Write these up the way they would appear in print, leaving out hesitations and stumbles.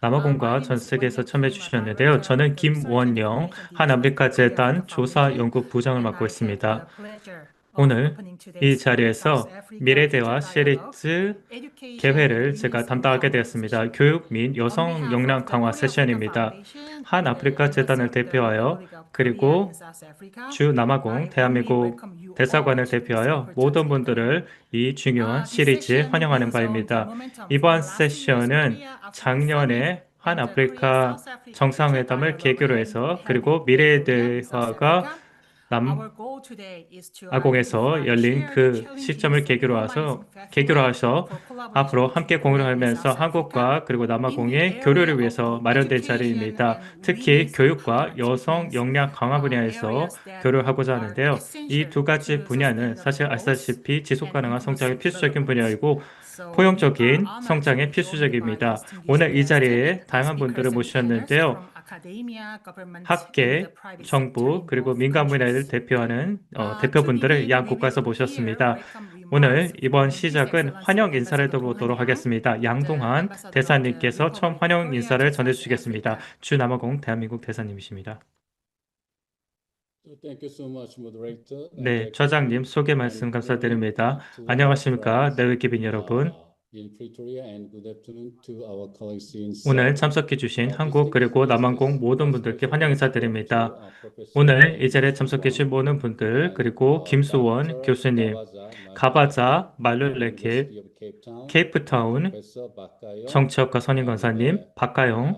남아공과 전 세계에서 참여해 주셨는데요. 저는 김원영 한아프리카재단 조사연구 부장을 맡고 있습니다. 오늘 이 자리에서 미래대화 시리즈 개회를 제가 담당하게 되었습니다. 교육 및 여성 역량 강화 세션입니다. 한아프리카 재단을 대표하여 그리고 주 남아공 대한민국 대사관을 대표하여 모든 분들을 이 중요한 시리즈에 환영하는 바입니다. 이번 세션은 작년에 한아프리카 정상회담을 계기로 해서 그리고 미래의 대화가 남아공에서 열린 그 시점을 계기로 해서 앞으로 함께 공유하면서 한국과 그리고 남아공의 교류를 위해서 마련된 자리입니다. 특히 교육과 여성 역량 강화 분야에서 교류하고자 하는데요. 이 두 가지 분야는 사실 아시다시피 지속 가능한 성장의 필수적인 분야이고 포용적인 성장의 필수적입니다. 오늘 이 자리에 다양한 분들을 모셨는데요. 학계, 정부, 그리고 민간 분야를 대표하는 대표분들을 양 국가에서 모셨습니다. 오늘 이번 시작은 환영 인사를 드리도록 하겠습니다. 양동환 대사님께서 처음 환영 인사를 전해주시겠습니다. 주 남아공 대한민국 대사님이십니다. Thank you so much, moderator, and 네, 저장님 소개 말씀 감사드립니다. to our 안녕하십니까, friends 내외기빈 여러분. in Pretoria, and good afternoon to our colleagues in 오늘 Seoul. 참석해주신 한국 그리고 남아공 모든 분들께 환영 인사드립니다. 오늘 이 자리에 참석해주신 모든 분들 그리고 김수원 교수님, 가바자 말룰레케 케이프타운 정치학과 선임 강사님, 박가영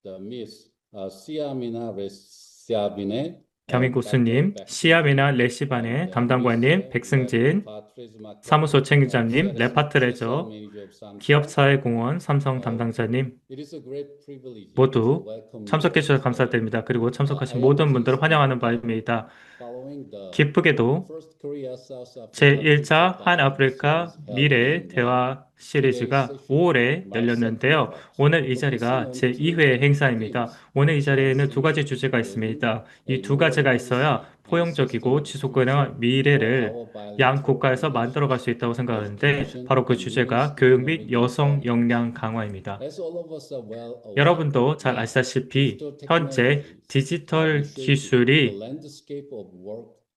the Miss Siamina Resiabine 겸임 교수님, 시아미나 레시반의 담당관님, 백승진 사무소 책임자님, 레파트레저 기업사회공헌 삼성 담당자님 모두 참석해 주셔서 감사드립니다. 그리고 참석하신 모든 분들을 환영하는 바입니다. 기쁘게도 제1차 한아프리카 미래 대화 시리즈가 5월에 열렸는데요. 오늘 이 자리가 제2회 행사입니다. 오늘 이 자리에는 두 가지 주제가 있습니다. 이 두 가지가 있어야 포용적이고 지속 가능한 미래를 양 국가에서 만들어갈 수 있다고 생각하는데 바로 그 주제가 교육 및 여성 역량 강화입니다. 여러분도 잘 아시다시피 현재 디지털 기술이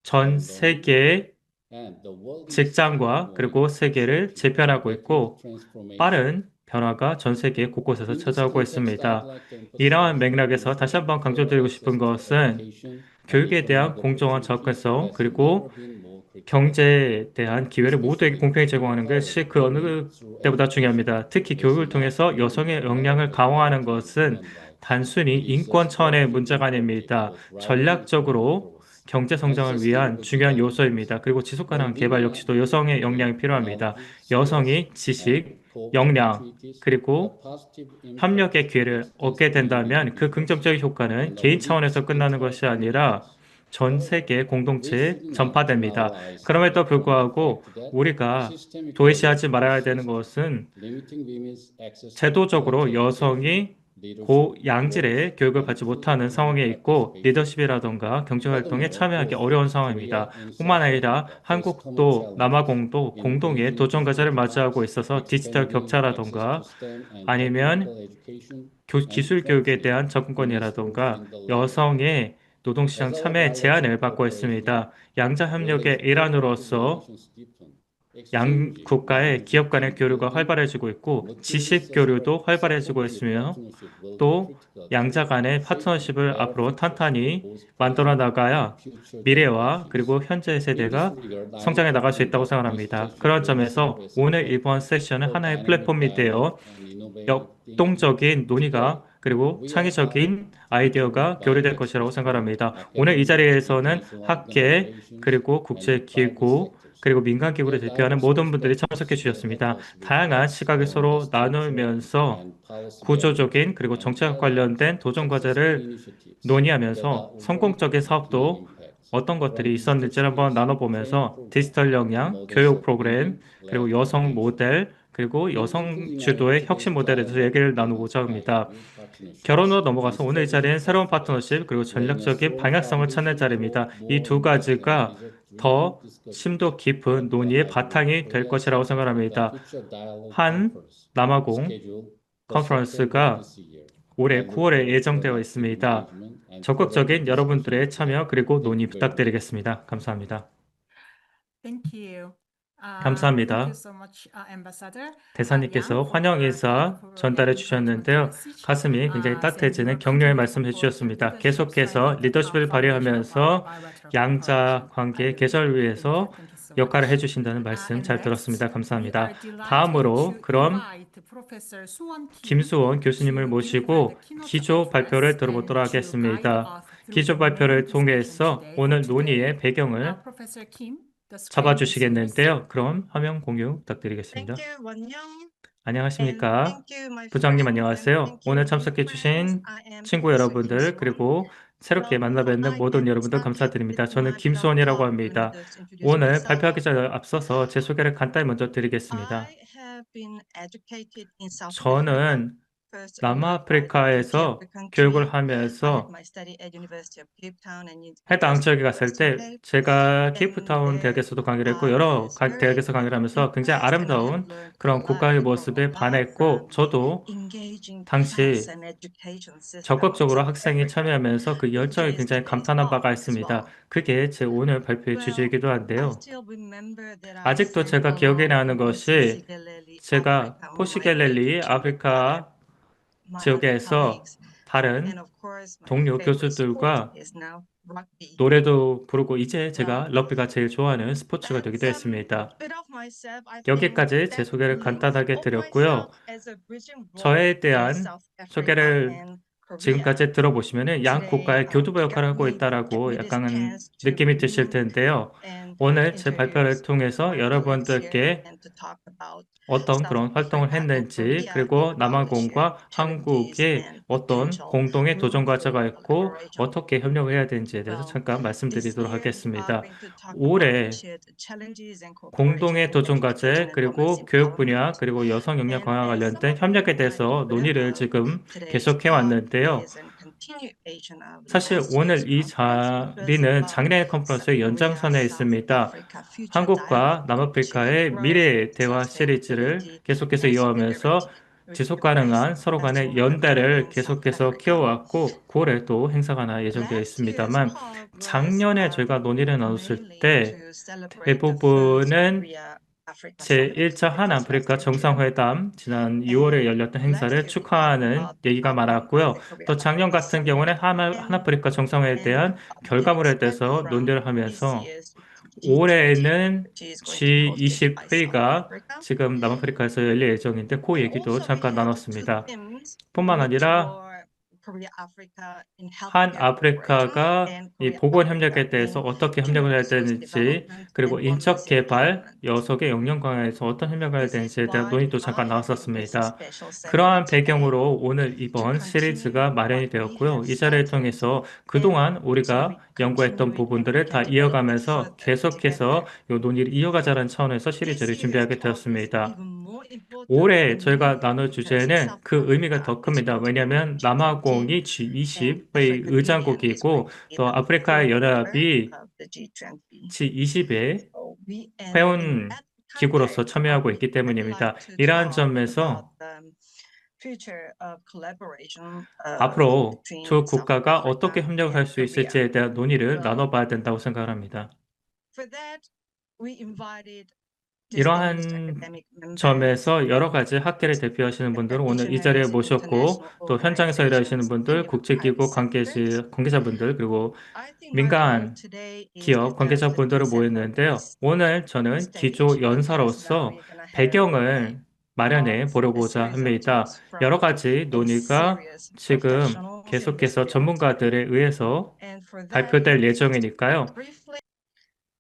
전 세계의 직장과 그리고 세계를 재편하고 있고 빠른 변화가 전 세계 곳곳에서 찾아오고 있습니다. 이러한 맥락에서 다시 한번 강조드리고 싶은 것은 교육에 대한 공정한 접근성 그리고 경제에 대한 기회를 모두에게 공평히 제공하는 것이 그 어느 때보다 중요합니다. 특히 교육을 통해서 여성의 역량을 강화하는 것은 단순히 인권 차원의 문제가 아닙니다. 전략적으로 경제 성장을 위한 중요한 요소입니다. 그리고 지속 가능한 개발 역시도 여성의 역량이 필요합니다. 여성이 지식, 역량, 그리고 협력의 기회를 얻게 된다면 그 긍정적인 효과는 개인 차원에서 끝나는 것이 아니라 전 세계 공동체에 전파됩니다. 그럼에도 불구하고 우리가 도외시하지 말아야 되는 것은 제도적으로 여성이 고양질의 교육을 받지 못하는 상황에 있고 리더십이라던가 경제활동에 참여하기 어려운 상황입니다. 뿐만 아니라 한국도 남아공도 공동의 도전 과제를 맞이하고 있어서 디지털 격차라던가 아니면 기술 교육에 대한 접근권이라던가 여성의 노동시장 참여에 제한을 받고 있습니다. 양자 협력의 일환으로서 양 국가의 기업 간의 교류가 활발해지고 있고 지식 교류도 활발해지고 있으며 또 양자 간의 파트너십을 앞으로 탄탄히 만들어 나가야 미래와 그리고 현재 세대가 성장해 나갈 수 있다고 생각합니다. 그런 점에서 오늘 이번 세션은 하나의 플랫폼이 되어 역동적인 논의가 그리고 창의적인 아이디어가 교류될 것이라고 생각합니다. 오늘 이 자리에서는 학계 그리고 국제기구 그리고 민간기구를 대표하는 모든 분들이 참석해 주셨습니다. 다양한 시각을 서로 나누면서 구조적인 그리고 정책 관련된 도전 과제를 논의하면서 성공적인 사업도 어떤 것들이 있었는지를 한번 나눠보면서 디지털 역량, 교육 프로그램, 그리고 여성 모델, 그리고 여성 주도의 혁신 모델에 대해서 얘기를 나누고자 합니다. 결혼으로 넘어가서 오늘 이 자리는 새로운 파트너십 그리고 전략적인 방향성을 찾는 자리입니다. 이 두 가지가 더 심도 깊은 논의의 바탕이 될 것이라고 생각합니다. 한 남아공 컨퍼런스가 올해 9월에 예정되어 있습니다. 적극적인 여러분들의 참여 그리고 논의 부탁드리겠습니다. 감사합니다. Thank you. 감사합니다. Thank you so much, Ambassador. 대사님께서 Yang, 환영 for 인사 your 전달해 very 주셨는데요. encouraging message. 가슴이 굉장히 Thank 따뜻해지는 you for 격려의 continuing 말씀 to 해주셨습니다. support leadership, 계속해서 strengthening the 리더십을 foundation of our 발휘하면서 bilateral 양자 cooperation. 관계 I 개선을 really 위해서 thank you so 역할을 much. 해주신다는 말씀 And 잘 next, 들었습니다. we 감사합니다. are delighted 다음으로 to 그럼 invite Professor Suwon Kim 김수원 교수님을 to 모시고 deliver the keynote 기조 address 발표를 and 들어보도록 to 하겠습니다. guide us through 기조 the main 발표를 discussion 통해서 today 오늘 for today. 논의의 배경을 Professor Kim, the screen is yours. 잡아주시겠는데요. 그럼 화면 공유 부탁드리겠습니다. Thank you, 원영. 안녕하십니까? Thank you, my 부장님 friends, and 안녕하세요. thank you, 오늘 new 참석해 friends. 주신 I am 친구 Professor 여러분들 Kim Suwon. 그리고 새롭게 Well, 만나 뵙는 I 모든 can 여러분들 start 감사드립니다. with 저는 my 김수원이라고 without 합니다. just introduce 오늘 myself. 발표하기 전에 앞서서 제 소개를 간단히 먼저 드리겠습니다. I have been educated in South Africa. 저는 First in my 남아프리카에서 private Cape 교육을 country. I 하면서 had my study at University of Cape Town and 해당 University 지역에 of 갔을 Western 때 Cape. 제가 And 케이프타운 there 대학에서도 강의를 했고 I 여러 was very 대학에서 강의를 하면서 굉장히 impressed and I 아름다운 have learned a 그런 lot 국가의 from 모습에 a lot 반했고 from 저도 engaging 당시 class and education system of 적극적으로 South 학생이 Africa. 참여하면서 그 열정이 Which is 굉장히 today's 감탄한 바가 talk as 있습니다. well. 그게 제 오늘 발표의 Well, 주제이기도 I 한데요. still remember that I 아직도 sent 제가 along 기억에 to 나는 것이 Posi-Galili, 제가 Africa on my way 포시갤렐리 to Cape 아프리카 my other 지역에서 colleagues. 다른 And of course, my 동료 favorite sport 교수들과 is now rugby. 노래도 부르고 이제 제가 Well, 러비가 제일 좋아하는 스포츠가 that's 되기도 a 했습니다. bit of myself. I think 여기까지 제 that 소개를 links 간단하게 of 드렸고요. myself as a bridging role 저에 in 대한 South Africa 소개를 and Korea. 지금까지 들어보시면은 양 Today, 국가의 교두보 it 역할을 got 하고 me 있다라고 this 약간은 chance to 느낌이 드실 review 텐데요. and 오늘 제 발표를 introduce 통해서 my colleagues here 여러분들께 and to talk about 어떤 South 그런 활동을 Africa and 했는지 Korea 그리고 in our shared 남아공과 challenges 한국의 and 어떤 potential 공동의 room 도전 과제가 for 있고 collaboration. 어떻게 협력을 해야 되는지에 대해서 Well, 잠깐 this 말씀드리도록 year we are 하겠습니다. going to talk about 올해 shared challenges and cooperation 공동의 in 도전 education 과제 and 그리고 women's 교육 분야 empowerment. 그리고 여성 역량 And 강화 as some 관련된 of you 협력에 might 대해서 be aware 논의를 of, 지금 today's 계속해 talk 왔는데요. is a continuation of 사실 last 오늘 year's 이 conference. It was 자리는 about 작년의 컨퍼런스의 Korea, 연장선에 South 있습니다. Africa future 한국과 dialogue, 남아프리카의 shared growth, 미래 대화 시리즈를 sustainability, 계속해서 and 이어가면서 solidarity, 지속 which 가능한 embrace 서로 간의 national 연대를 development in South 계속해서 Africa. 키워왔고 9월에 또 행사가 하나 예정되어 Last year's 있습니다만 talk was 작년에 저희가 논의를 나눴을 mainly 때 to celebrate the first 대부분은 Korea Africa Summit. 제1차 It was 한아프리카 last year. 정상회담 지난 2월에 열렸던 행사를 Last year we talked 축하하는 about the 얘기가 outcome 많았고요. of the Korea 또 작년 Africa 같은 경우는 Summit 한아프리카 정상회에 and 대한 what to 결과물에 expect 대해서 from 논의를 this 하면서 year's G20, 올해는 which is going to be hosted by South G20회의가 Africa. 지금 남아프리카에서 열릴 예정인데 그 And 얘기도 also we 잠깐 have two 나눴습니다. themes 뿐만 which 아니라 were Korea Africa in 한 healthcare cooperation 아프리카가 and 이 Korea 보건 Africa 협력에 대해서 in 어떻게 human 협력을 해야 resource 되는지 development 그리고 and women's 인적 개발, empowerment. 여성의 역량 강화에서 어떤 협력을 해야 This is 되는지에 대한 why 논의도 I 잠깐 think it's a 나왔었습니다. special setting 그러한 today 배경으로 오늘 to 이번 continue 시리즈가 마련이 what we 되었고요. have 이 자리를 started 통해서 and 그동안 to 우리가 be 연구했던 continuing and 부분들을 we 다 can develop it 이어가면서 further 계속해서 together. 이 논의를 이어가자는 차원에서 This 시리즈를 year's 준비하게 talk is 되었습니다. even more important 올해 and 저희가 meaningful 나눌 because 주제는 South 그 의미가 Africa 더 is 큽니다. going to be 왜냐하면 G20 남아공이 and G20의 African Union is 의장국이고 going to be 또 the 아프리카 fourth member 연합이 of the G20. G20의 So we and in 회원 that 기구로서 context, 참여하고 있기 I'd 때문입니다. like to 이러한 talk 점에서 about the future of collaboration 앞으로 between 두 South 국가가 어떻게 Africa 협력을 할 and 수 Korea. 있을지에 대한 논의를 Well, 나눠봐야 된다고 생각을 합니다. for that, we invited distinguished 이러한 academic members, 점에서 여러 가지 학계를 대표하시는 분들을 오늘 이 자리에 visionaries, 모셨고 international 또 현장에서 일하시는 organizations, 분들, and the 국제기구 private sectors. 관계자분들 그리고 I think my role 민간 today is 기업 as a 관계자분들을 모였는데요. facilitator 오늘 저는 stage. 기조 As well, 연사로서 we're gonna have 배경을 마련해 talks, a 보려고자 series of 합니다. talks from 여러 가지 a 논의가 serious 지금 professionals in this 계속해서 field. 전문가들에 의해서 And for that, 발표될 예정이니까요. briefly,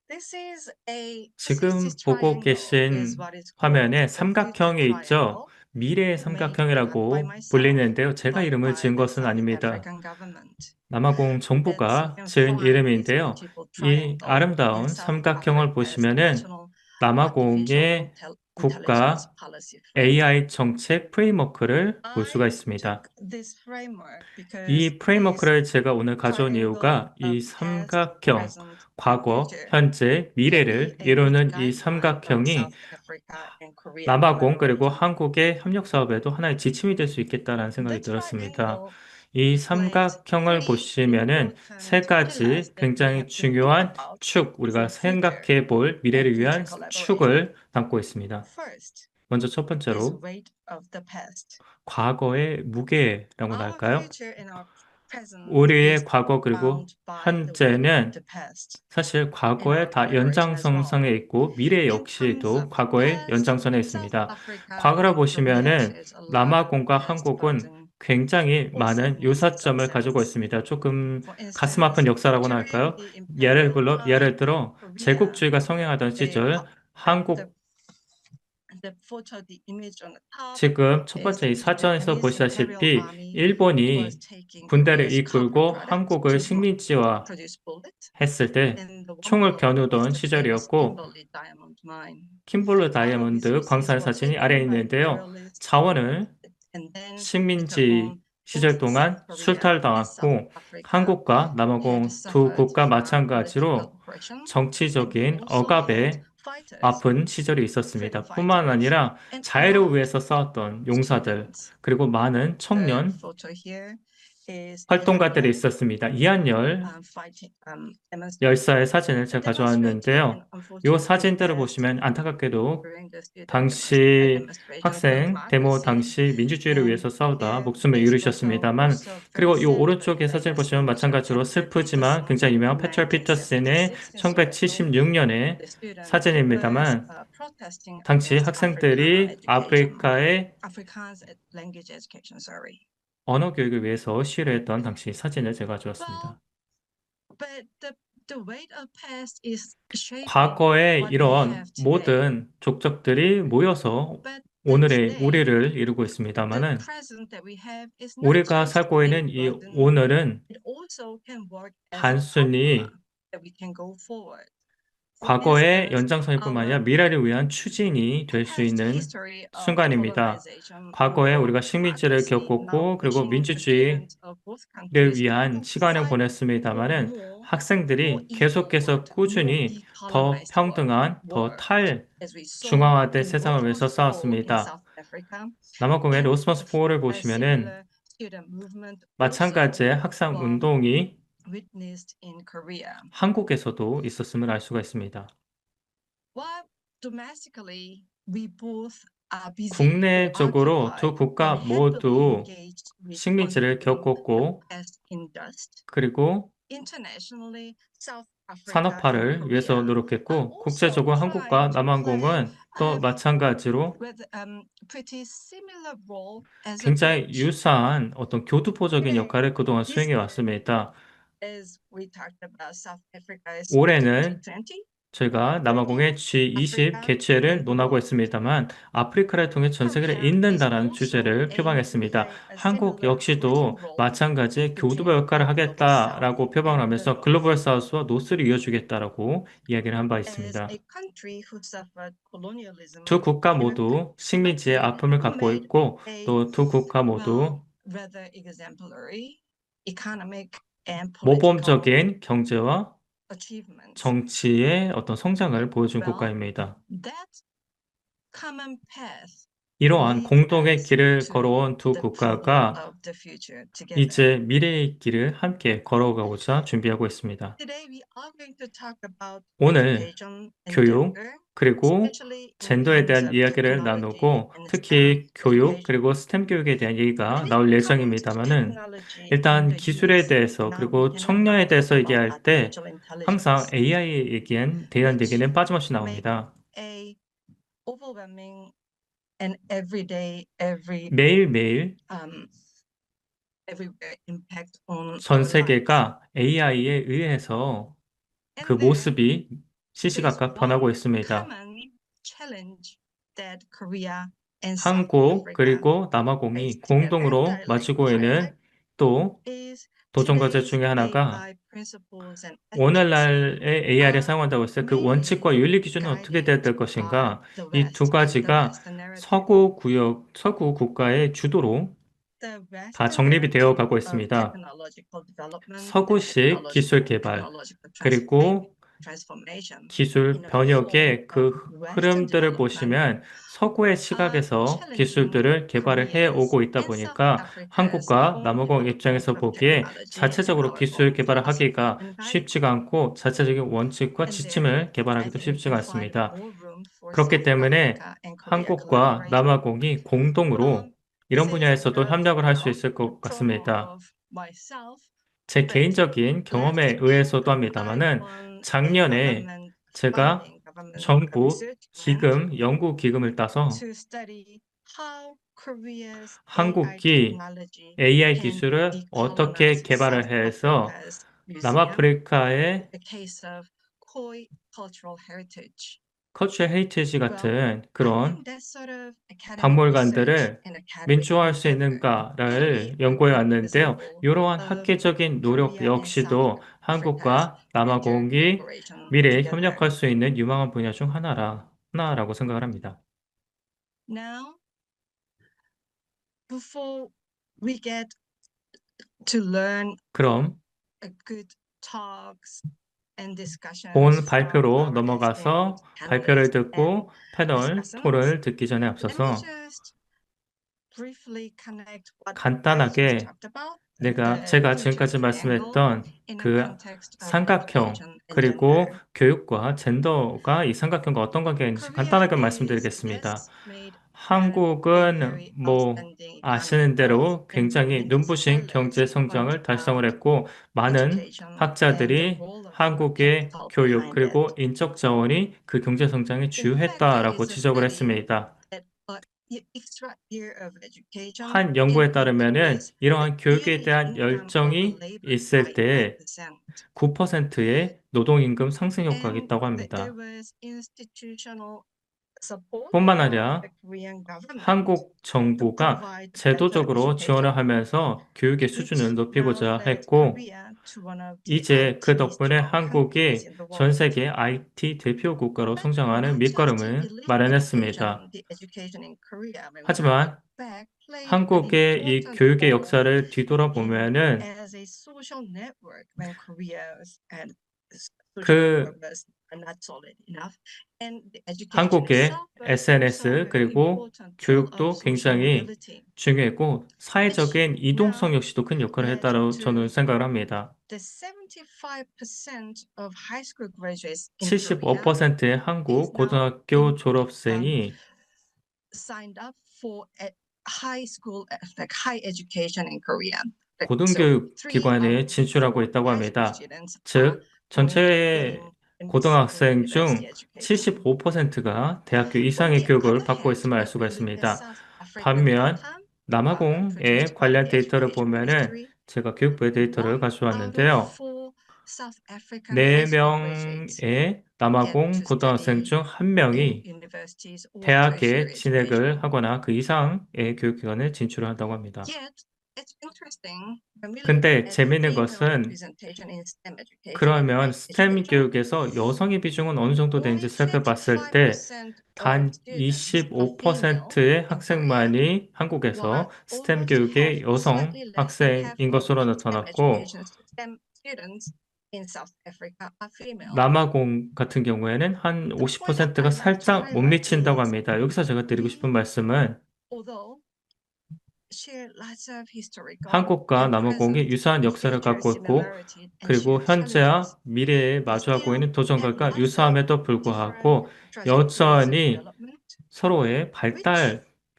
this is a 지금 60 보고 triangle 계신 is what is called 화면에 the future 삼각형이 있죠. triangle, 미래의 made not 삼각형이라고 by myself, 불리는데요. 제가 but 이름을 by 지은 the 것은 South 아닙니다. African government. 남아공 That's 정부가 you can 지은 find this 이름인데요. beautiful 이 triangle in 아름다운 South 삼각형을 Africa's 보시면은 national artificial 남아공의 intelligence 국가 intelligence policy framework. AI 정책 프레임워크를 볼 수가 I 있습니다. took this framework because 이 프레임워크를 제가 오늘 가져온 이유가 이 삼각형, 과거, 현재, 미래를 이루는 이 삼각형이 남아공 그리고 한국의 협력 사업에도 하나의 지침이 될 수 있겠다라는 생각이 들었습니다. 이 삼각형을 보시면은 세 가지 굉장히 중요한 축, 우리가 생각해 볼 미래를 위한 축을 담고 있습니다. First 먼저 첫 is 번째로 weight of the past. 과거의 무게라고 Our 할까요? future and our present 우리의 is 과거 그리고 bound by the weight 현재는 of the past. 사실 과거의 다 연장선상에 있고 미래 역시도 과거의 연장선에 있습니다. 과거를 보시면은 남아공과 한국은 굉장히 많은 유사점을 가지고 있습니다. 조금 가슴 아픈 역사라고나 할까요? 예를 들어 제국주의가 성행하던 시절 한국 지금 첫 번째 이 사전에서 보시다시피 일본이 군대를 이끌고 한국을 식민지화 했을 때 총을 겨누던 시절이었고 킴볼루 다이아몬드 광산 사진이 아래에 있는데요. 자원을 식민지 시절 동안 술탈당했고 한국과 남아공 두 국가 마찬가지로 정치적인 억압에 아픈 시절이 있었습니다. 뿐만 아니라 자유를 위해서 싸웠던 용사들 그리고 많은 청년 활동가들이 있었습니다. 이한열 열사의 사진을 제가 가져왔는데요. 이 사진들을 보시면 안타깝게도 당시 학생 데모 당시 민주주의를 위해서 싸우다 목숨을 잃으셨습니다만 그리고 이 오른쪽의 사진을 보시면 마찬가지로 슬프지만 굉장히 유명한 패철 피터슨의 1976년의 사진입니다만 당시 학생들이 아프리카의 언어 교육을 위해서 시위를 했던 당시 사진을 제가 가져왔습니다. 과거에 이런 모든 족적들이 모여서 오늘의 우리를 이루고 있습니다만은 우리가 살고 있는 이 오늘은 단순히 과거의 연장선일 뿐만 아니라 미래를 위한 추진이 될 수 있는 순간입니다. 과거에 우리가 식민지를 겪었고 그리고 민주주의를 위한 시간을 보냈습니다만은 학생들이 계속해서 꾸준히 더 평등한, 더 탈중앙화된 세상을 위해서 싸웠습니다. 남아공의 로스머스 포를 보시면은 마찬가지의 학생 운동이 한국에서도 있었음을 알 수가 있습니다. 국내적으로 두 국가 모두 식민지를 겪었고 그리고 산업화를 위해서 노력했고 국제적으로 한국과 남아공은 또 마찬가지로 굉장히 유사한 어떤 교두보적인 역할을 그동안 수행해 왔습니다. 올해는 저희가 남아공의 G20 개최를 논하고 있습니다만 아프리카를 통해 전 세계를 잇는다라는 주제를 표방했습니다. 한국 역시도 마찬가지 교두보 역할을 하겠다라고 표방을 하면서 글로벌 사우스와 노스를 이어주겠다라고 이야기를 한 바 있습니다. 두 국가 모두 식민지의 아픔을 갖고 있고 또 두 국가 모두 모범적인 경제와 정치의 어떤 성장을 보여준 국가입니다. 이러한 공동의 길을 걸어온 두 국가가 이제 미래의 길을 함께 걸어가고자 준비하고 있습니다. 오늘 교육 그리고 젠더에 대한 이야기를 나누고 특히 교육 그리고 스템 교육에 대한 얘기가 나올 예정입니다만은 일단 기술에 대해서 그리고 청년에 대해서 얘기할 때 항상 AI에 대한 얘기는 빠짐없이 나옵니다. 매일매일 전 세계가 AI에 의해서 그 모습이 시시각각 변하고 있습니다. 한국 그리고 남아공이 공동으로 마주고 있는 또 도전 과제 중에 하나가 principles and ethics 오늘날의 AI를 사용한다고 했을 때 그 원칙과 윤리 기준은 어떻게 돼야 될 것인가? 이 두 가지가 서구 국가의 주도로 다 정립이 되어 가고 있습니다. 서구식 기술 개발, 그리고 기술 변혁의 그 흐름들을 보시면 서구의 시각에서 기술들을 개발을 해 오고 있다 보니까 한국과 남아공 입장에서 보기에 자체적으로 기술 개발을 하기가 쉽지가 않고 자체적인 원칙과 지침을 개발하기도 쉽지가 않습니다. 그렇기 때문에 한국과 남아공이 공동으로 이런 분야에서도 협력을 할 수 있을 것 같습니다. 제 개인적인 경험에 의해서도 합니다만은 작년에 제가 정부 기금, 연구 기금을 따서 한국이 AI 기술을 어떻게 개발을 해서 남아프리카의 커처 헤리티지 같은 그런 박물관들을 민주화할 수 있는가를 연구해 왔는데요. 이러한 학계적인 노력 역시도 한국과 남아공이 미래에 협력할 수 있는 유망한 분야 중 하나라고 생각을 합니다. Now, before we get to learn 그럼 good talks and discussions 본 from 발표로 our 넘어가서 esteemed 발표를 panelists 듣고 패널 discussants, 토론을 듣기 전에 let me 앞서서 just briefly connect what I 간단하게 just talked about, 제가 the future 지금까지 triangle 말씀했던 in the 그 context of 삼각형 education and 그리고 gender. 교육과 젠더가 이 삼각형과 어떤 관계인지 간단하게 말씀드리겠습니다. 한국은 아시는 대로 굉장히 눈부신 경제 성장을 달성을 했고 많은 학자들이 한국의 교육 그리고 인적 자원이 그 경제 성장에 주요했다라고 지적을 했습니다. 한 연구에 따르면은 이러한 교육에 대한 열정이 있을 때 9%의 노동임금 상승 효과가 있다고 합니다. 뿐만 아니라 한국 정부가 제도적으로 지원을 하면서 교육의 수준을 높이고자 했고 이제 그 덕분에 한국이 전 세계 IT 대표 국가로 성장하는 밑거름을 마련했습니다. 하지만 한국의 이 교육의 역사를 뒤돌아보면은 한국의 SNS 그리고 교육도 굉장히 중요했고 사회적인 이동성 역시도 큰 역할을 했다고 저는 생각을 합니다. 75%의 한국 고등학교 졸업생이 고등교육 기관에 진출하고 있다고 합니다. 즉, 전체 고등학생 중 75%가 대학교 이상의 교육을 받고 있음을 알 수가 있습니다. 반면 남아공의 관련 데이터를 보면은 제가 교육부의 데이터를 가져왔는데요. 4명의 남아공 고등학생 중 1명이 대학에 진학을 하거나 그 이상의 교육기관에 진출을 한다고 합니다. 근데 재미있는 것은 그러면 스템 교육에서 여성의 비중은 어느 정도 되는지 살펴봤을 때 단 25%의 학생만이 한국에서 스템 교육의 여성 학생인 것으로 나타났고 남아공 같은 경우에는 한 50%가 살짝 못 미친다고 합니다. 여기서 제가 드리고 싶은 말씀은 한국과 남아공이 유사한 역사를 갖고 있고 그리고 현재와 미래에 마주하고 있는 도전과 유사함에도 불구하고 여전히 서로의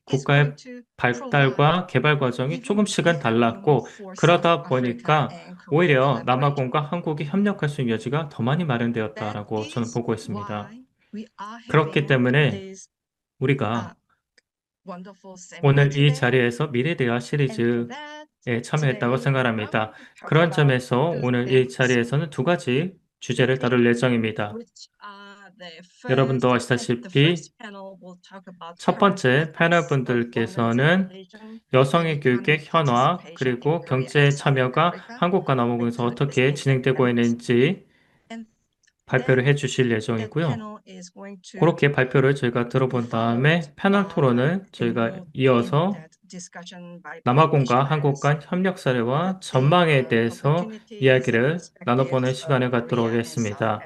국가의 발달과 개발 과정이 조금씩은 달랐고 그러다 보니까 오히려 남아공과 한국이 협력할 수 있는 여지가 더 많이 마련되었다라고 저는 보고 있습니다. 그렇기 때문에 우리가 오늘 이 자리에서 미래 대화 시리즈에 참여했다고 생각합니다. 그런 점에서 오늘 이 자리에서는 두 가지 주제를 다룰 예정입니다. 여러분도 아시다시피 첫 번째 패널 분들께서는 여성의 교육의 현황 그리고 경제 참여가 한국과 남아공에서 어떻게 진행되고 있는지 발표를 해주실 예정이고요. 그렇게 발표를 저희가 들어본 다음에 패널 토론을 저희가 이어서 남아공과 한국 간 협력 사례와 전망에 대해서 이야기를 나눠보는 시간을 갖도록 하겠습니다.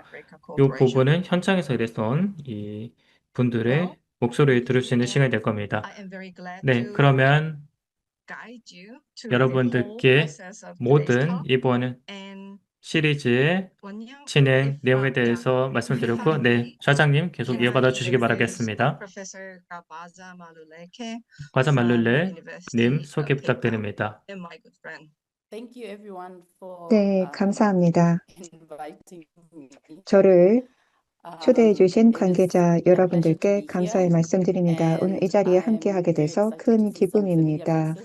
이 부분은 현장에서 일했던 이 분들의 목소리를 들을 수 있는 시간이 될 겁니다. 네, 그러면 여러분들께 모든 이번 시리즈의 진행 내용에 대해서 말씀드렸고, 네, 사장님 계속 이어받아 주시기 바라겠습니다. 과자 말룰레님 소개 부탁드립니다. 네, 감사합니다. 저를 초대해 주신 관계자 여러분들께 감사의 말씀드립니다. 오늘 이 자리에 함께하게 돼서 큰 기쁨입니다.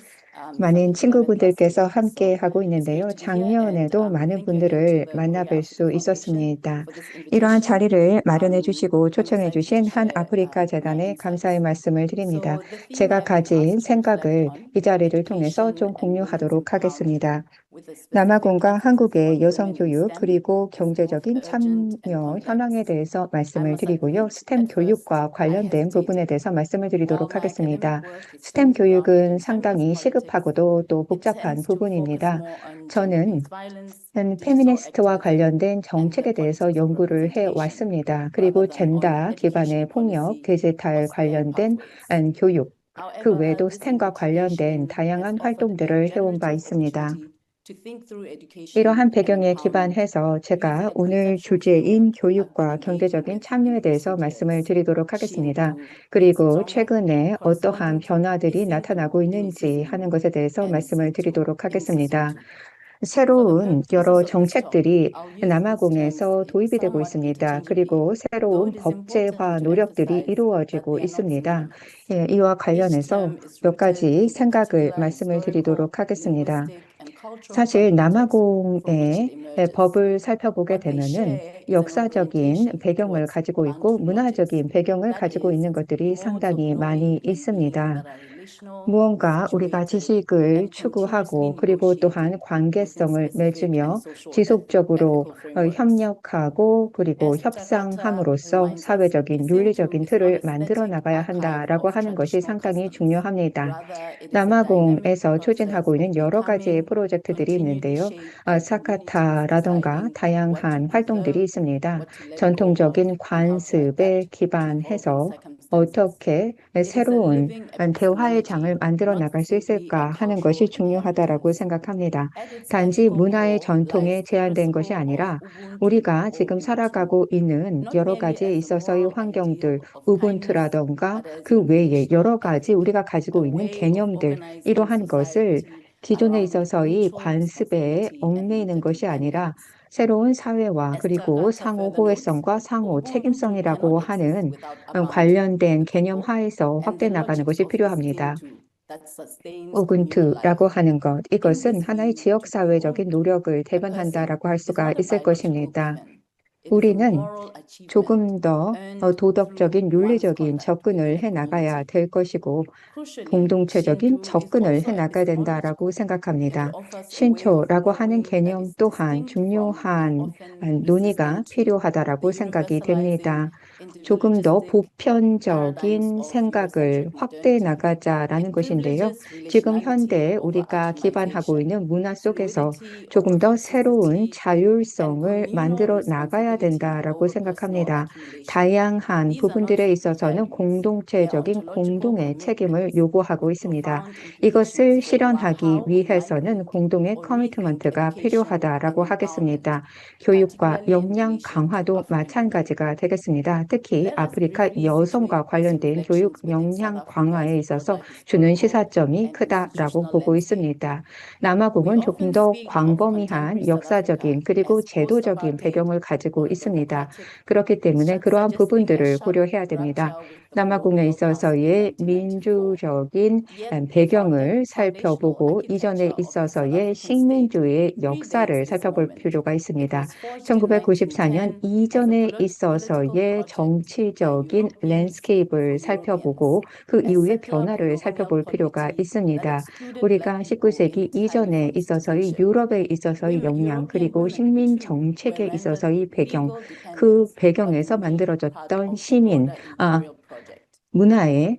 많은 친구분들께서 함께하고 있는데요. 작년에도 많은 분들을 만나뵐 수 있었습니다. 이러한 자리를 마련해 주시고 초청해 주신 한 아프리카 재단에 감사의 말씀을 드립니다. 제가 가진 생각을 이 자리를 통해서 좀 공유하도록 하겠습니다. 남아공과 한국의 여성 교육 그리고 경제적인 참여 현황에 대해서 말씀을 드리고요. 스템 교육과 관련된 부분에 대해서 말씀을 드리도록 하겠습니다. 스템 교육은 상당히 시급하고도 또 복잡한 부분입니다. 저는 페미니스트와 관련된 정책에 대해서 연구를 해왔습니다. 그리고 젠더 기반의 폭력, 디지털 관련된 교육, 그 외에도 스템과 관련된 다양한 활동들을 해온 바 있습니다. 이러한 배경에 기반해서 제가 오늘 주제인 교육과 경제적인 참여에 대해서 말씀을 드리도록 하겠습니다. 그리고 최근에 어떠한 변화들이 나타나고 있는지 하는 것에 대해서 말씀을 드리도록 하겠습니다. 새로운 여러 정책들이 남아공에서 도입이 되고 있습니다. 그리고 새로운 법제화 노력들이 이루어지고 있습니다. 이와 관련해서 몇 가지 생각을 말씀을 드리도록 하겠습니다. 사실 남아공의 법을 살펴보게 되면은 역사적인 배경을 가지고 있고 문화적인 배경을 가지고 있는 것들이 상당히 많이 있습니다. 무언가 우리가 지식을 추구하고 그리고 또한 관계성을 맺으며 지속적으로 협력하고 그리고 협상함으로써 사회적인 윤리적인 틀을 만들어 나가야 한다라고 하는 것이 상당히 중요합니다. 남아공에서 추진하고 있는 여러 가지 프로젝트들이 있는데요. 사카타라던가 다양한 활동들이 있습니다. 전통적인 관습에 기반해서 어떻게 새로운 대화의 장을 만들어 나갈 수 있을까 하는 것이 중요하다고 생각합니다. 단지 문화의 전통에 제한된 것이 아니라 우리가 지금 살아가고 있는 여러 가지에 있어서의 환경들, 우분투라던가 그 외에 여러 가지 우리가 가지고 있는 개념들, 이러한 것을 기존에 있어서의 관습에 얽매이는 것이 아니라 새로운 사회와 그리고 상호 호혜성과 상호 책임성이라고 하는 관련된 개념 하에서 확대 나가는 것이 필요합니다. 우분투라고 하는 것, 이것은 하나의 지역사회적인 노력을 대변한다라고 할 수가 있을 것입니다. 우리는 조금 더 도덕적인 윤리적인 접근을 해나가야 될 것이고 공동체적인 접근을 해나가야 된다라고 생각합니다. 신초라고 하는 개념 또한 중요한 논의가 필요하다라고 생각이 됩니다. 조금 더 보편적인 생각을 확대해 나가자라는 것인데요. 지금 현대 우리가 기반하고 있는 문화 속에서 조금 더 새로운 자율성을 만들어 나가야 된다라고 생각합니다. 다양한 부분들에 있어서는 공동체적인 공동의 책임을 요구하고 있습니다. 이것을 실현하기 위해서는 공동의 커미트먼트가 필요하다라고 하겠습니다. 교육과 역량 강화도 마찬가지가 되겠습니다. 특히 아프리카 여성과 관련된 교육 역량 강화에 있어서 주는 시사점이 크다라고 보고 있습니다. 남아공은 조금 더 광범위한 역사적인 그리고 제도적인 배경을 가지고 있습니다. 그렇기 때문에 그러한 부분들을 고려해야 됩니다. 남아공에 있어서의 민주적인 배경을 살펴보고 이전에 있어서의 식민주의 역사를 살펴볼 필요가 있습니다. 1994년 이전에 있어서의 정치적인 랜드스케이프를 살펴보고 그 이후의 변화를 살펴볼 필요가 있습니다. 우리가 19세기 이전에 있어서의 유럽에 있어서의 영향 그리고 식민 정책에 있어서의 배경, 그 배경에서 만들어졌던 시민, 문화의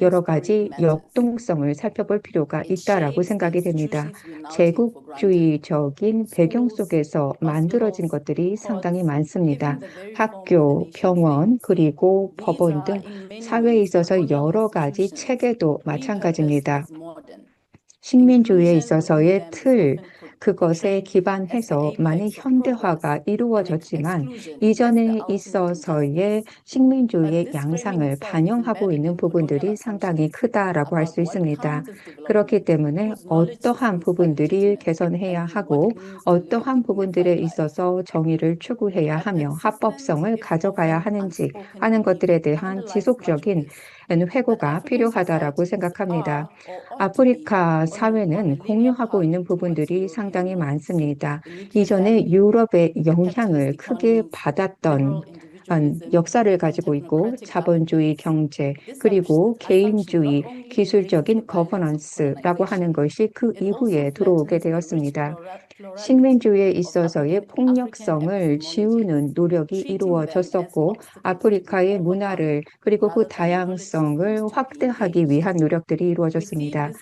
여러 가지 역동성을 살펴볼 필요가 있다라고 생각이 됩니다. 제국주의적인 배경 속에서 만들어진 것들이 상당히 많습니다. 학교, 병원, 그리고 법원 등 사회에 있어서 여러 가지 체계도 마찬가지입니다. 식민주의에 있어서의 틀, 그것에 기반해서 많은 현대화가 이루어졌지만 이전에 있어서의 식민주의의 양상을 반영하고 있는 부분들이 상당히 크다라고 할 수 있습니다. 그렇기 때문에 어떠한 부분들이 개선해야 하고 어떠한 부분들에 있어서 정의를 추구해야 하며 합법성을 가져가야 하는지 하는 것들에 대한 지속적인 회고가 필요하다라고 생각합니다. 아프리카 사회는 공유하고 있는 부분들이 상당히 많습니다. 이전에 유럽의 영향을 크게 받았던 역사를 가지고 있고 자본주의 경제 그리고 개인주의 기술적인 거버넌스라고 하는 것이 그 이후에 들어오게 되었습니다. 식민주의에 있어서의 폭력성을 지우는 노력이 이루어졌었고 아프리카의 문화를 그리고 그 다양성을 확대하기 위한 노력들이 이루어졌습니다.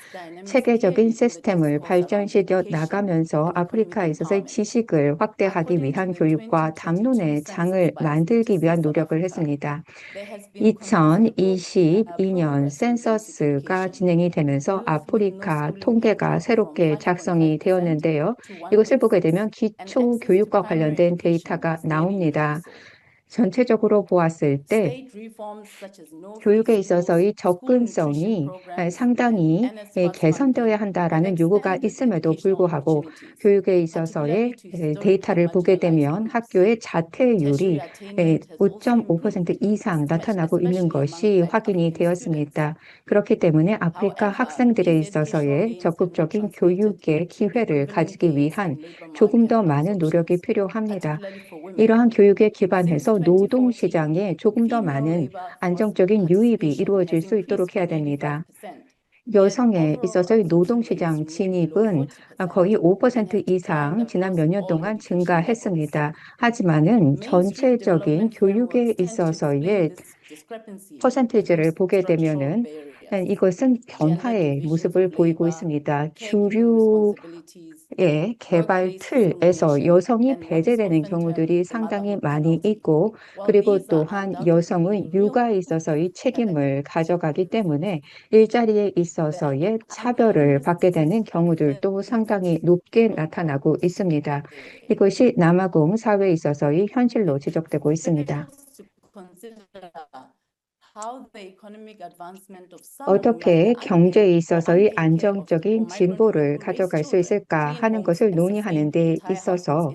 체계적인 시스템을 발전시켜 나가면서 아프리카에 있어서의 지식을 확대하기 위한 교육과 담론의 장을 만들기 위한 노력을 했습니다. 2022년 센서스가 진행이 되면서 아프리카 통계가 새롭게 작성이 되었는데요. 이것을 보게 되면 기초 교육과 관련된 데이터가 나옵니다. 전체적으로 보았을 때 교육에 있어서의 접근성이 상당히 개선되어야 한다라는 요구가 있음에도 불구하고 교육에 있어서의 데이터를 보게 되면 학교의 자퇴율이 5.5% 이상 나타나고 있는 것이 확인이 되었습니다. 그렇기 때문에 아프리카 학생들에 있어서의 적극적인 교육의 기회를 가지기 위한 조금 더 많은 노력이 필요합니다. 이러한 교육에 기반해서 노동시장에 조금 더 많은 안정적인 유입이 이루어질 수 있도록 해야 됩니다. 여성에 있어서의 노동시장 진입은 거의 5% 이상 지난 몇 년 동안 증가했습니다. 하지만은 전체적인 교육에 있어서의 퍼센티지를 보게 되면은 이것은 변화의 모습을 보이고 있습니다. 주류의 개발 틀에서 여성이 배제되는 경우들이 상당히 많이 있고 그리고 또한 여성은 육아에 있어서의 책임을 가져가기 때문에 일자리에 있어서의 차별을 받게 되는 경우들도 상당히 높게 나타나고 있습니다. 이것이 남아공 사회에 있어서의 현실로 지적되고 있습니다. 어떻게 경제에 있어서의 안정적인 진보를 가져갈 수 있을까 하는 것을 논의하는 데 있어서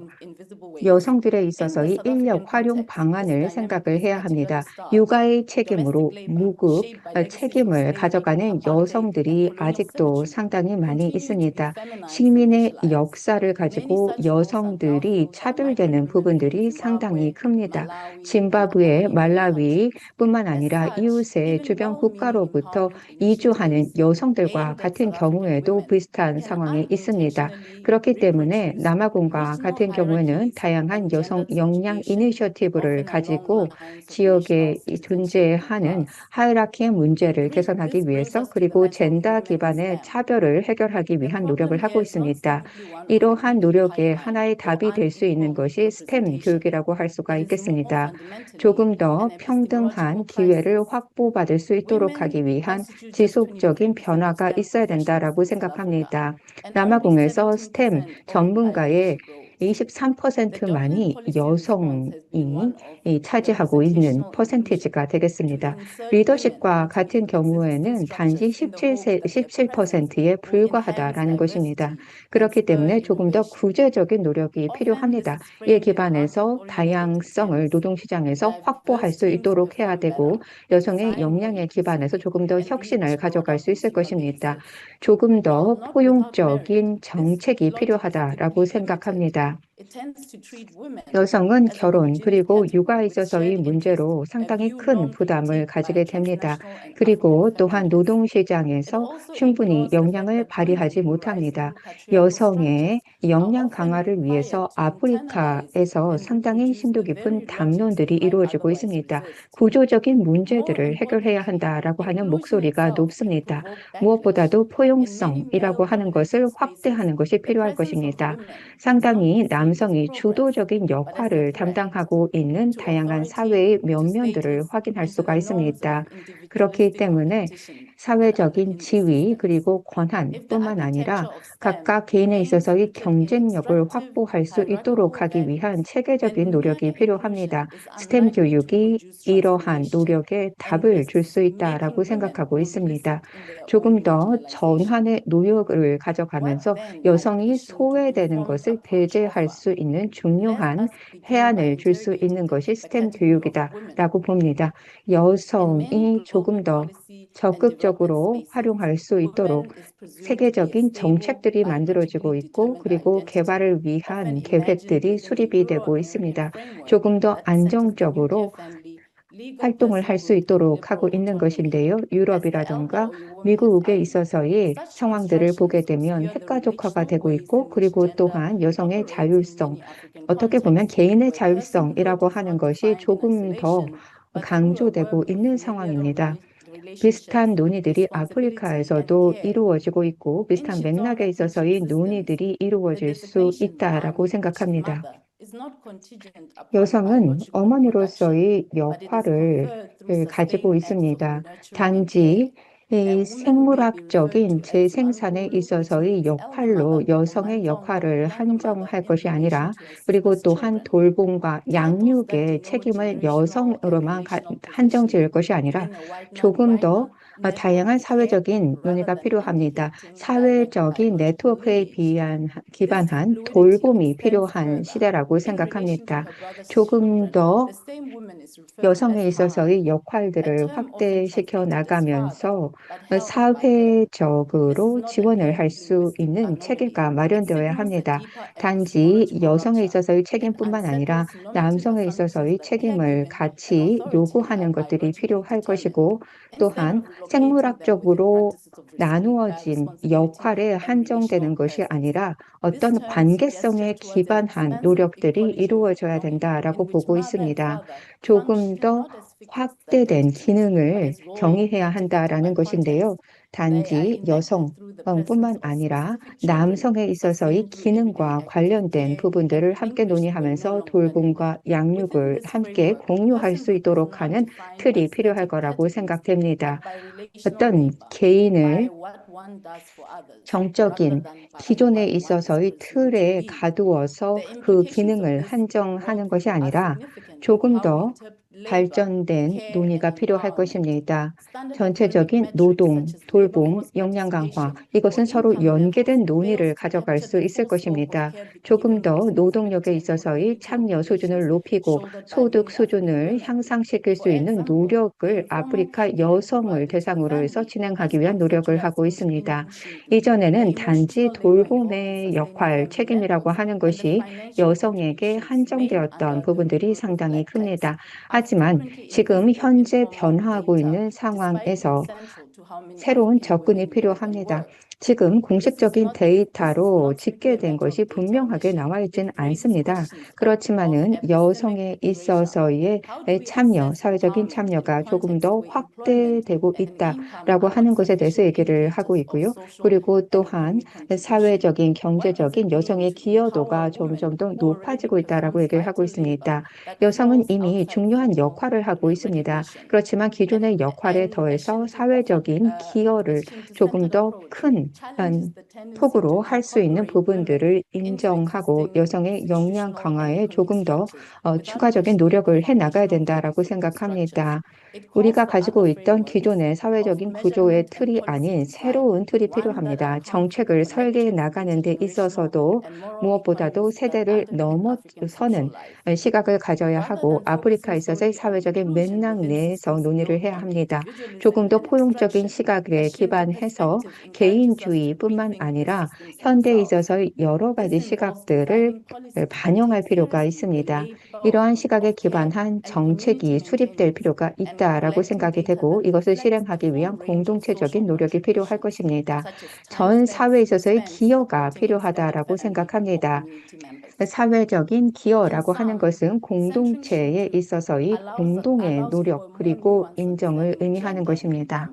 여성들에 있어서의 인력 활용 방안을 생각을 해야 합니다. 육아의 책임으로 무급 책임을 가져가는 여성들이 아직도 상당히 많이 있습니다. 식민의 역사를 가지고 여성들이 차별되는 부분들이 상당히 큽니다. 짐바브웨, 말라위뿐만 아니라 이웃의 주변 국가로부터 이주하는 여성들과 같은 경우에도 비슷한 상황이 있습니다. 그렇기 때문에 남아공과 같은 경우에는 다양한 여성 역량 이니셔티브를 가지고 지역에 존재하는 하이라키의 문제를 개선하기 위해서 그리고 젠더 기반의 차별을 해결하기 위한 노력을 하고 있습니다. 이러한 노력의 하나의 답이 될 수 있는 것이 스템 교육이라고 할 수가 있겠습니다. 조금 더 평등한 기회를 확보받을 수 있도록 하기 위한 지속적인 변화가 있어야 된다라고 생각합니다. 남아공에서 스템 전문가의 23%만이 여성이 차지하고 있는 퍼센티지가 되겠습니다. 리더십과 같은 경우에는 단지 17%에 불과하다라는 것입니다. 그렇기 때문에 조금 더 구체적인 노력이 필요합니다. 이에 기반해서 다양성을 노동시장에서 확보할 수 있도록 해야 되고 여성의 역량에 기반해서 조금 더 혁신을 가져갈 수 있을 것입니다. 조금 더 포용적인 정책이 필요하다라고 생각합니다. 여성은 결혼 그리고 육아에 있어서의 문제로 상당히 큰 부담을 가지게 됩니다. 그리고 또한 노동시장에서 충분히 역량을 발휘하지 못합니다. 여성의 역량 강화를 위해서 아프리카에서 상당히 심도 깊은 담론들이 이루어지고 있습니다. 구조적인 문제들을 해결해야 한다라고 하는 목소리가 높습니다. 무엇보다도 포용성이라고 하는 것을 확대하는 것이 필요할 것입니다. 상당히 남성이 주도적인 역할을 담당하고 있는 다양한 사회의 면면들을 확인할 수가 있습니다. 그렇기 때문에 사회적인 지위 그리고 권한뿐만 아니라 각각 개인에 있어서의 경쟁력을 확보할 수 있도록 하기 위한 체계적인 노력이 필요합니다. 스템 교육이 이러한 노력에 답을 줄 수 있다라고 생각하고 있습니다. 조금 더 전환의 노력을 가져가면서 여성이 소외되는 것을 배제할 수 있는 중요한 해안을 줄 수 있는 것이 스템 교육이다라고 봅니다. 여성이 조금 더 적극적으로 활용할 수 있도록 세계적인 정책들이 만들어지고 있고 그리고 개발을 위한 계획들이 수립이 되고 있습니다. 조금 더 안정적으로 활동을 할 수 있도록 하고 있는 것인데요. 유럽이라든가 미국에 있어서의 상황들을 보게 되면 핵가족화가 되고 있고 그리고 또한 여성의 자율성, 어떻게 보면 개인의 자율성이라고 하는 것이 조금 더 강조되고 있는 상황입니다. 비슷한 논의들이 아프리카에서도 이루어지고 있고 비슷한 맥락에 있어서의 논의들이 이루어질 수 있다라고 생각합니다. 여성은 어머니로서의 역할을 가지고 있습니다. 단지 이 생물학적인 재생산에 있어서의 역할로 여성의 역할을 한정할 것이 아니라 그리고 또한 돌봄과 양육의 책임을 여성으로만 한정 지을 것이 아니라 조금 더 다양한 사회적인 논의가 필요합니다. 사회적인 네트워크에 기반한 돌봄이 필요한 시대라고 생각합니다. 조금 더 여성에 있어서의 역할들을 확대시켜 나가면서 사회적으로 지원을 할 수 있는 체계가 마련되어야 합니다. 단지 여성에 있어서의 책임뿐만 아니라 남성에 있어서의 책임을 같이 요구하는 것들이 필요할 것이고 또한 생물학적으로 나누어진 역할에 한정되는 것이 아니라 어떤 관계성에 기반한 노력들이 이루어져야 된다라고 보고 있습니다. 조금 더 확대된 기능을 정의해야 한다라는 것인데요. 단지 여성뿐만 아니라 남성에 있어서의 기능과 관련된 부분들을 함께 논의하면서 돌봄과 양육을 함께 공유할 수 있도록 하는 틀이 필요할 거라고 생각됩니다. 어떤 개인을 정적인 기존에 있어서의 틀에 가두어서 그 기능을 한정하는 것이 아니라 조금 더 발전된 논의가 필요할 것입니다. 전체적인 노동, 돌봄, 역량 강화, 이것은 서로 연계된 논의를 가져갈 수 있을 것입니다. 조금 더 노동력에 있어서의 참여 수준을 높이고 소득 수준을 향상시킬 수 있는 노력을 아프리카 여성을 대상으로 해서 진행하기 위한 노력을 하고 있습니다. 이전에는 단지 돌봄의 역할, 책임이라고 하는 것이 여성에게 한정되었던 부분들이 상당히 큽니다. 하지만 지금 현재 변화하고 있는 상황에서 새로운 접근이 필요합니다. 지금 공식적인 데이터로 집계된 것이 분명하게 나와 있지는 않습니다. 그렇지만은 여성에 있어서의 참여, 사회적인 참여가 조금 더 확대되고 있다라고 하는 것에 대해서 얘기를 하고 있고요. 그리고 또한 사회적인, 경제적인 여성의 기여도가 점점 더 높아지고 있다라고 얘기를 하고 있습니다. 여성은 이미 중요한 역할을 하고 있습니다. 그렇지만 기존의 역할에 더해서 사회적인 기여를 조금 더 큰 톡으로 할 수 있는 부분들을 인정하고 여성의 역량 강화에 조금 더 추가적인 노력을 해 나가야 된다라고 생각합니다. 우리가 가지고 있던 기존의 사회적인 구조의 틀이 아닌 새로운 틀이 필요합니다. 정책을 설계해 나가는 데 있어서도 무엇보다도 세대를 넘어서는 시각을 가져야 하고 아프리카에 있어서의 사회적인 맥락 내에서 논의를 해야 합니다. 조금 더 포용적인 시각에 기반해서 개인주의뿐만 아니라 현대에 있어서의 여러 가지 시각들을 반영할 필요가 있습니다. 이러한 시각에 기반한 정책이 수립될 필요가 있다라고 생각이 되고 이것을 실행하기 위한 공동체적인 노력이 필요할 것입니다. 전 사회에 있어서의 기여가 필요하다라고 생각합니다. 사회적인 기여라고 하는 것은 공동체에 있어서의 공동의 노력 그리고 인정을 의미하는 것입니다.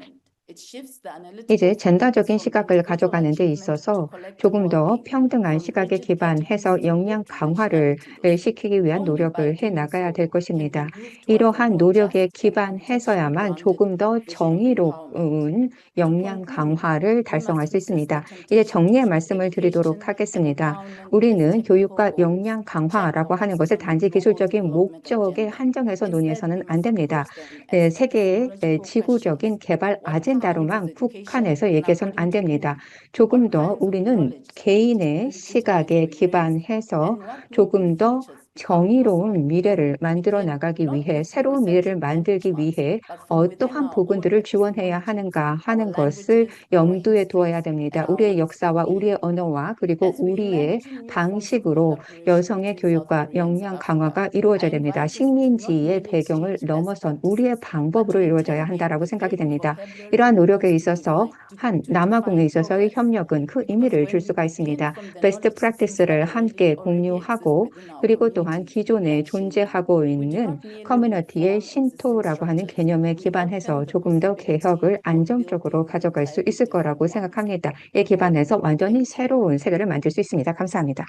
이제 젠더적인 시각을 가져가는 데 있어서 조금 더 평등한 시각에 기반해서 역량 강화를 시키기 위한 노력을 해 나가야 될 것입니다. 이러한 노력에 기반해서야만 조금 더 정의로운 역량 강화를 달성할 수 있습니다. 이제 정리의 말씀을 드리도록 하겠습니다. 우리는 교육과 역량 강화라고 하는 것을 단지 기술적인 목적에 한정해서 논의해서는 안 됩니다. 세계의 지구적인 개발 아젠다로만 국한해서 얘기해서는 안 됩니다. 조금 더 우리는 개인의 시각에 기반해서 조금 더 정의로운 미래를 만들어 나가기 위해 새로운 미래를 만들기 위해 어떠한 부분들을 지원해야 하는가 하는 것을 염두에 두어야 됩니다. 우리의 역사와 우리의 언어와 그리고 우리의 방식으로 여성의 교육과 역량 강화가 이루어져야 됩니다. 식민지의 배경을 넘어선 우리의 방법으로 이루어져야 한다라고 생각이 됩니다. 이러한 노력에 있어서 한 남아공에 있어서의 협력은 그 의미를 줄 수가 있습니다. 베스트 프랙티스를 함께 공유하고 그리고 또한 기존에 존재하고 있는 커뮤니티의 신토라고 하는 개념에 기반해서 조금 더 개혁을 안정적으로 가져갈 수 있을 거라고 생각합니다. 이에 기반해서 완전히 새로운 세계를 만들 수 있습니다. 감사합니다.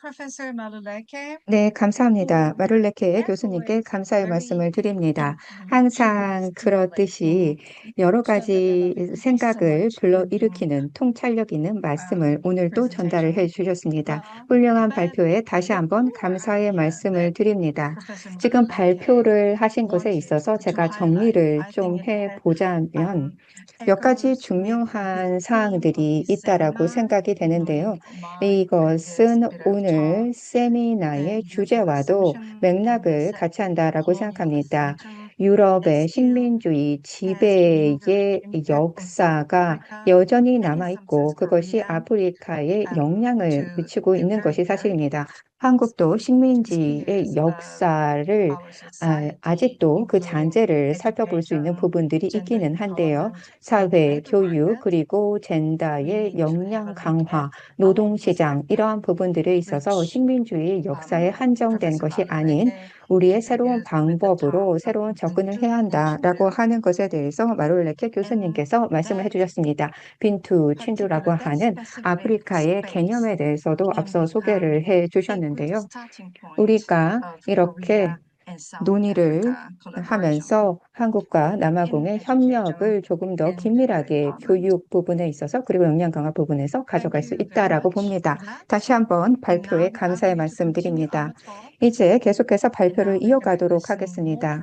Professor Maluleke. 네, 감사합니다. 마룰레케 교수님께 감사의 말씀을 드립니다. 항상 그렇듯이 여러 가지 생각을 불러일으키는 통찰력 있는 말씀을 오늘도 전달을 해 주셨습니다. 훌륭한 발표에 다시 한번 감사의 말씀을 드립니다. 지금 발표를 하신 것에 있어서 제가 정리를 좀 해보자면 몇 가지 중요한 사항들이 있다라고 생각이 되는데요. 이것은 오늘 세미나의 주제와도 맥락을 같이 한다라고 생각합니다. 유럽의 식민주의 지배의 역사가 여전히 남아있고 그것이 아프리카에 영향을 미치고 있는 것이 사실입니다. 한국도 식민지의 역사를 아직도 그 잔재를 살펴볼 수 있는 부분들이 있기는 한데요. 사회, 교육, 그리고 젠더의 역량 강화, 노동시장 이러한 부분들에 있어서 식민주의 역사에 한정된 것이 아닌 우리의 새로운 방법으로 새로운 접근을 해야 한다라고 하는 것에 대해서 마룰레케 교수님께서 말씀을 해주셨습니다. 빈투 친두라고 하는 아프리카의 개념에 대해서도 앞서 소개를 해주셨는데요. 우리가 이렇게 논의를 하면서 한국과 남아공의 협력을 조금 더 긴밀하게 교육 부분에 있어서 그리고 역량 강화 부분에서 가져갈 수 있다라고 봅니다. 다시 한번 발표에 감사의 말씀드립니다. 이제 계속해서 발표를 이어가도록 하겠습니다.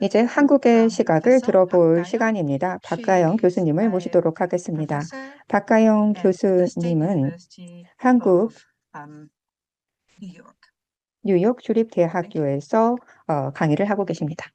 이제 한국의 시각을 들어볼 시간입니다. 박가영 교수님을 모시도록 하겠습니다. 박가영 교수님은 한국 뉴욕 주립대학교에서 강의를 하고 계십니다.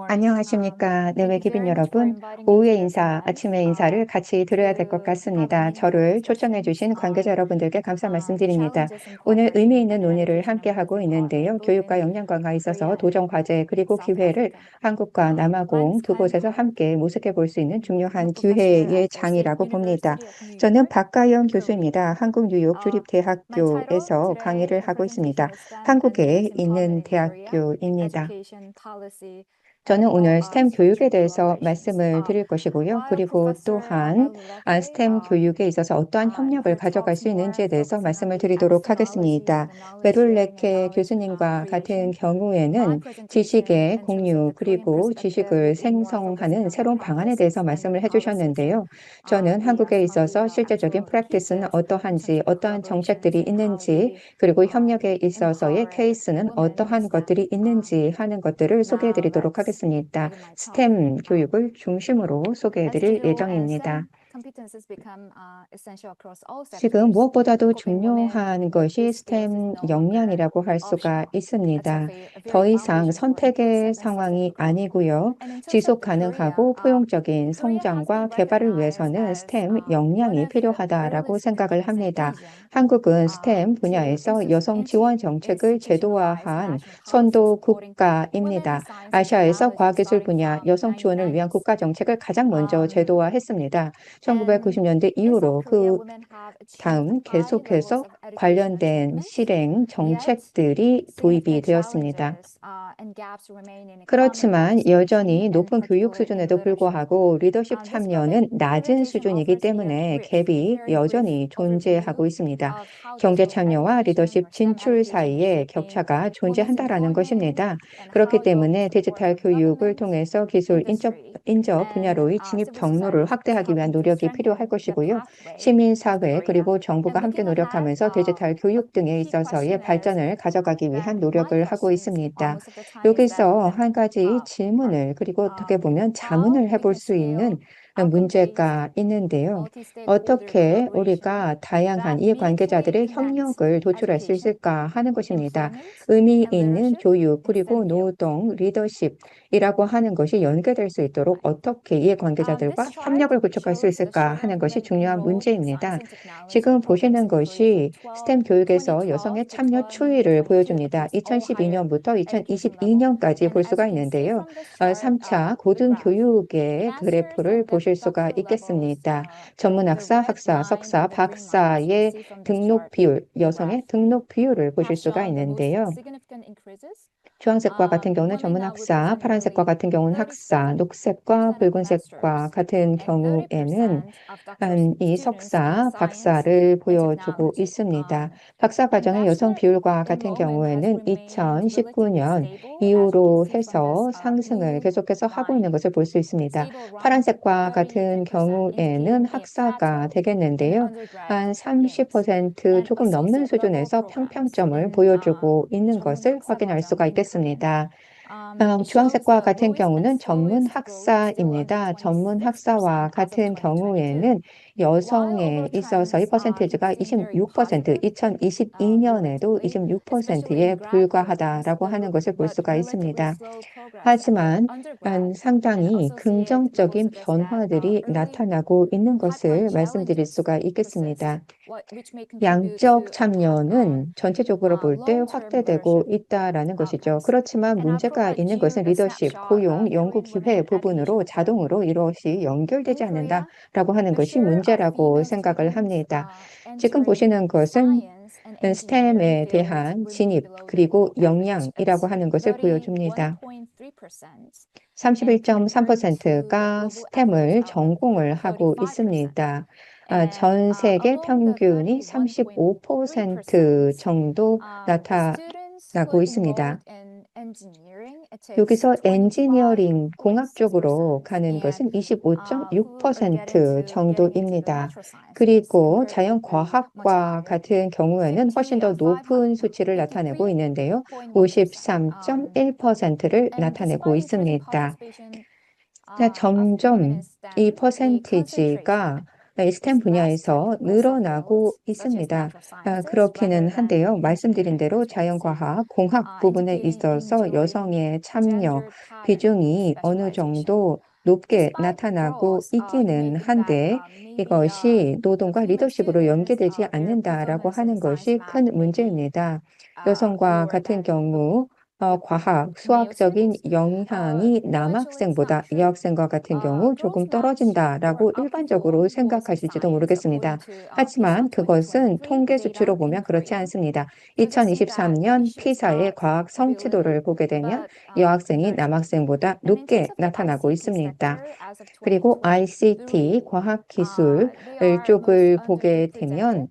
안녕하십니까. 내외기빈 여러분. 오후의 인사, 아침의 인사를 같이 드려야 될 것 같습니다. 저를 초청해 주신 관계자 여러분들께 감사 말씀드립니다. 오늘 의미 있는 논의를 함께 하고 있는데요. 교육과 역량 강화에 있어서 도전 과제 그리고 기회를 한국과 남아공 두 곳에서 함께 모색해 볼 수 있는 중요한 기회의 장이라고 봅니다. 저는 박가영 교수입니다. 한국 뉴욕 주립대학교에서 강의를 하고 있습니다. 한국에 있는 대학교입니다. 저는 오늘 스템 교육에 대해서 말씀을 드릴 것이고요. 그리고 또한 스템 교육에 있어서 어떠한 협력을 가져갈 수 있는지에 대해서 말씀을 드리도록 하겠습니다. 베룰레케 교수님과 같은 경우에는 지식의 공유 그리고 지식을 생성하는 새로운 방안에 대해서 말씀을 해주셨는데요. 저는 한국에 있어서 실제적인 프랙티스는 어떠한지, 어떠한 정책들이 있는지, 그리고 협력에 있어서의 케이스는 어떠한 것들이 있는지 하는 것들을 소개해 드리도록 하겠습니다. 스템 교육을 중심으로 소개해 드릴 예정입니다. 지금 무엇보다도 중요한 것이 스템 역량이라고 할 수가 있습니다. 더 이상 선택의 상황이 아니고요. 지속 가능하고 포용적인 성장과 개발을 위해서는 스템 역량이 필요하다라고 생각을 합니다. 한국은 스템 분야에서 여성 지원 정책을 제도화한 선도 국가입니다. 아시아에서 과학기술 분야 여성 지원을 위한 국가 정책을 가장 먼저 제도화했습니다. 1990년대 이후로 그 다음 계속해서 관련된 실행 정책들이 도입이 되었습니다. 그렇지만 여전히 높은 교육 수준에도 불구하고 리더십 참여는 낮은 수준이기 때문에 갭이 여전히 존재하고 있습니다. 경제 참여와 리더십 진출 사이에 격차가 존재한다라는 것입니다. 그렇기 때문에 디지털 교육을 통해서 기술 인접 분야로의 진입 경로를 확대하기 위한 노력이 필요할 것이고요. 시민사회 그리고 정부가 함께 노력하면서 디지털 교육 등에 있어서의 발전을 가져가기 위한 노력을 하고 있습니다. 여기서 한 가지 질문을 그리고 어떻게 보면 자문을 해볼 수 있는 문제가 있는데요. 어떻게 우리가 다양한 이해관계자들의 협력을 도출할 수 있을까 하는 것입니다. 의미 있는 교육 그리고 노동, 리더십이라고 하는 것이 연계될 수 있도록 어떻게 이해관계자들과 협력을 구축할 수 있을까 하는 것이 중요한 문제입니다. 지금 보시는 것이 스템 교육에서 여성의 참여 추이를 보여줍니다. 2012년부터 2022년까지 볼 수가 있는데요. 3차 고등교육의 그래프를 보실 수가 있겠습니다. 전문학사, 학사, 석사, 박사의 등록 비율, 여성의 등록 비율을 보실 수가 있는데요. 주황색과 같은 경우는 전문학사, 파란색과 같은 경우는 학사, 녹색과 붉은색과 같은 경우에는 이 석사, 박사를 보여주고 있습니다. 박사과정의 여성 비율과 같은 경우에는 2019년 이후로 해서 상승을 계속해서 하고 있는 것을 볼 수 있습니다. 파란색과 같은 경우에는 학사가 되겠는데요. 한 30% 조금 넘는 수준에서 평평점을 보여주고 있는 것을 확인할 수가 있겠습니다. 주황색과 같은 경우는 전문 학사입니다. 전문 학사와 같은 경우에는 여성에 있어서의 퍼센테이지가 26%, 2022년에도 26%에 불과하다라고 하는 것을 볼 수가 있습니다. 하지만 상당히 긍정적인 변화들이 나타나고 있는 것을 말씀드릴 수가 있겠습니다. 양적 참여는 전체적으로 볼 때 확대되고 있다라는 것이죠. 그렇지만 문제가 있는 것은 리더십, 고용, 연구 기회 부분으로 자동으로 이것이 연결되지 않는다라고 하는 것이 문제라고 생각을 합니다. 지금 보시는 것은 스템에 대한 진입 그리고 역량이라고 하는 것을 보여줍니다. 31.3%가 스템을 전공을 하고 있습니다. 전 세계 평균이 35% 정도 나타나고 있습니다. 여기서 엔지니어링 공학 쪽으로 가는 것은 25.6% 정도입니다. 그리고 자연과학과 같은 경우에는 훨씬 더 높은 수치를 나타내고 있는데요. 53.1%를 나타내고 있습니다. 점점 이 퍼센티지가 스템 분야에서 늘어나고 있습니다. 그렇기는 한데요. 말씀드린 대로 자연과학, 공학 부분에 있어서 여성의 참여 비중이 어느 정도 높게 나타나고 있기는 한데 이것이 노동과 리더십으로 연계되지 않는다라고 하는 것이 큰 문제입니다. 여성과 같은 경우 과학, 수학적인 영향이 남학생보다 여학생과 같은 경우 조금 떨어진다라고 일반적으로 생각하실지도 모르겠습니다. 하지만 그것은 통계 수치로 보면 그렇지 않습니다. 2023년 피사의 과학 성취도를 보게 되면 여학생이 남학생보다 높게 나타나고 있습니다. 그리고 ICT, 과학기술 쪽을 보게 되면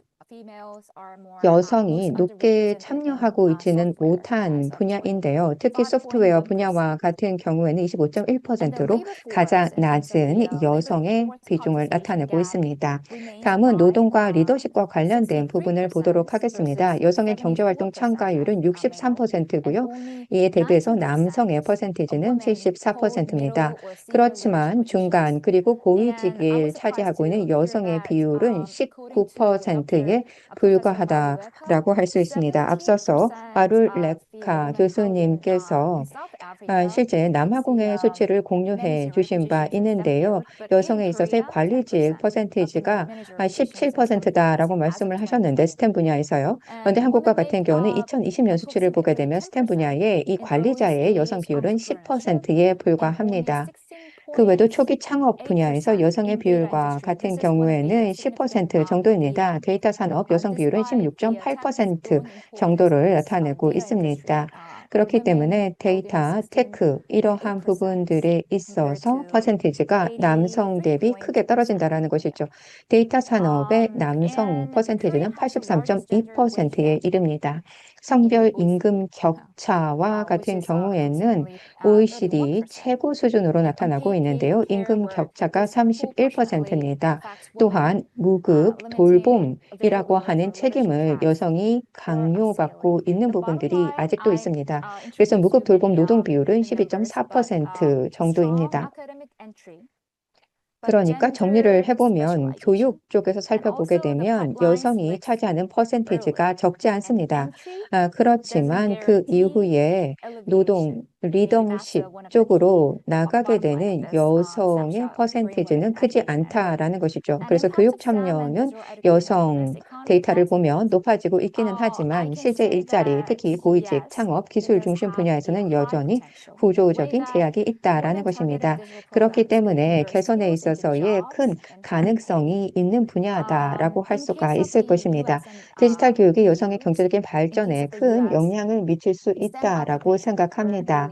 여성이 높게 참여하고 있지는 못한 분야인데요. 특히 소프트웨어 분야와 같은 경우에는 25.1%로 가장 낮은 여성의 비중을 나타내고 있습니다. 다음은 노동과 리더십과 관련된 부분을 보도록 하겠습니다. 여성의 경제활동 참가율은 63%고요. 이에 대비해서 남성의 퍼센티지는 74%입니다. 그렇지만 중간 그리고 고위직을 차지하고 있는 여성의 비율은 19%에 불과하다라고 할 수 있습니다. 앞서서 마룰레카 교수님께서 실제 남아공의 수치를 공유해 주신 바 있는데요. 여성에 있어서의 관리직 퍼센티지가 17%다라고 말씀을 하셨는데 스템 분야에서요. 그런데 한국과 같은 경우는 2020년 수치를 보게 되면 스템 분야의 이 관리자의 여성 비율은 10%에 불과합니다. 그 외에도 초기 창업 분야에서 여성의 비율과 같은 경우에는 10% 정도입니다. 데이터 산업 여성 비율은 16.8% 정도를 나타내고 있습니다. 그렇기 때문에 데이터, 테크 이러한 부분들에 있어서 퍼센티지가 남성 대비 크게 떨어진다라는 것이죠. 데이터 산업의 남성 퍼센티지는 83.2%에 이릅니다. 성별 임금 격차와 같은 경우에는 OECD 최고 수준으로 나타나고 있는데요. 임금 격차가 31%입니다. 또한 무급 돌봄이라고 하는 책임을 여성이 강요받고 있는 부분들이 아직도 있습니다. 그래서 무급 돌봄 노동 비율은 12.4% 정도입니다. 그러니까 정리를 해보면 교육 쪽에서 살펴보게 되면 여성이 차지하는 퍼센티지가 적지 않습니다. 그렇지만 그 이후에 노동, 리더십 쪽으로 나가게 되는 여성의 퍼센티지는 크지 않다라는 것이죠. 그래서 교육 참여는 여성 데이터를 보면 높아지고 있기는 하지만 실제 일자리, 특히 고위직, 창업, 기술 중심 분야에서는 여전히 구조적인 제약이 있다라는 것입니다. 그렇기 때문에 개선에 있어서의 큰 가능성이 있는 분야다라고 할 수가 있을 것입니다. 디지털 교육이 여성의 경제적인 발전에 큰 영향을 미칠 수 있다라고 생각합니다.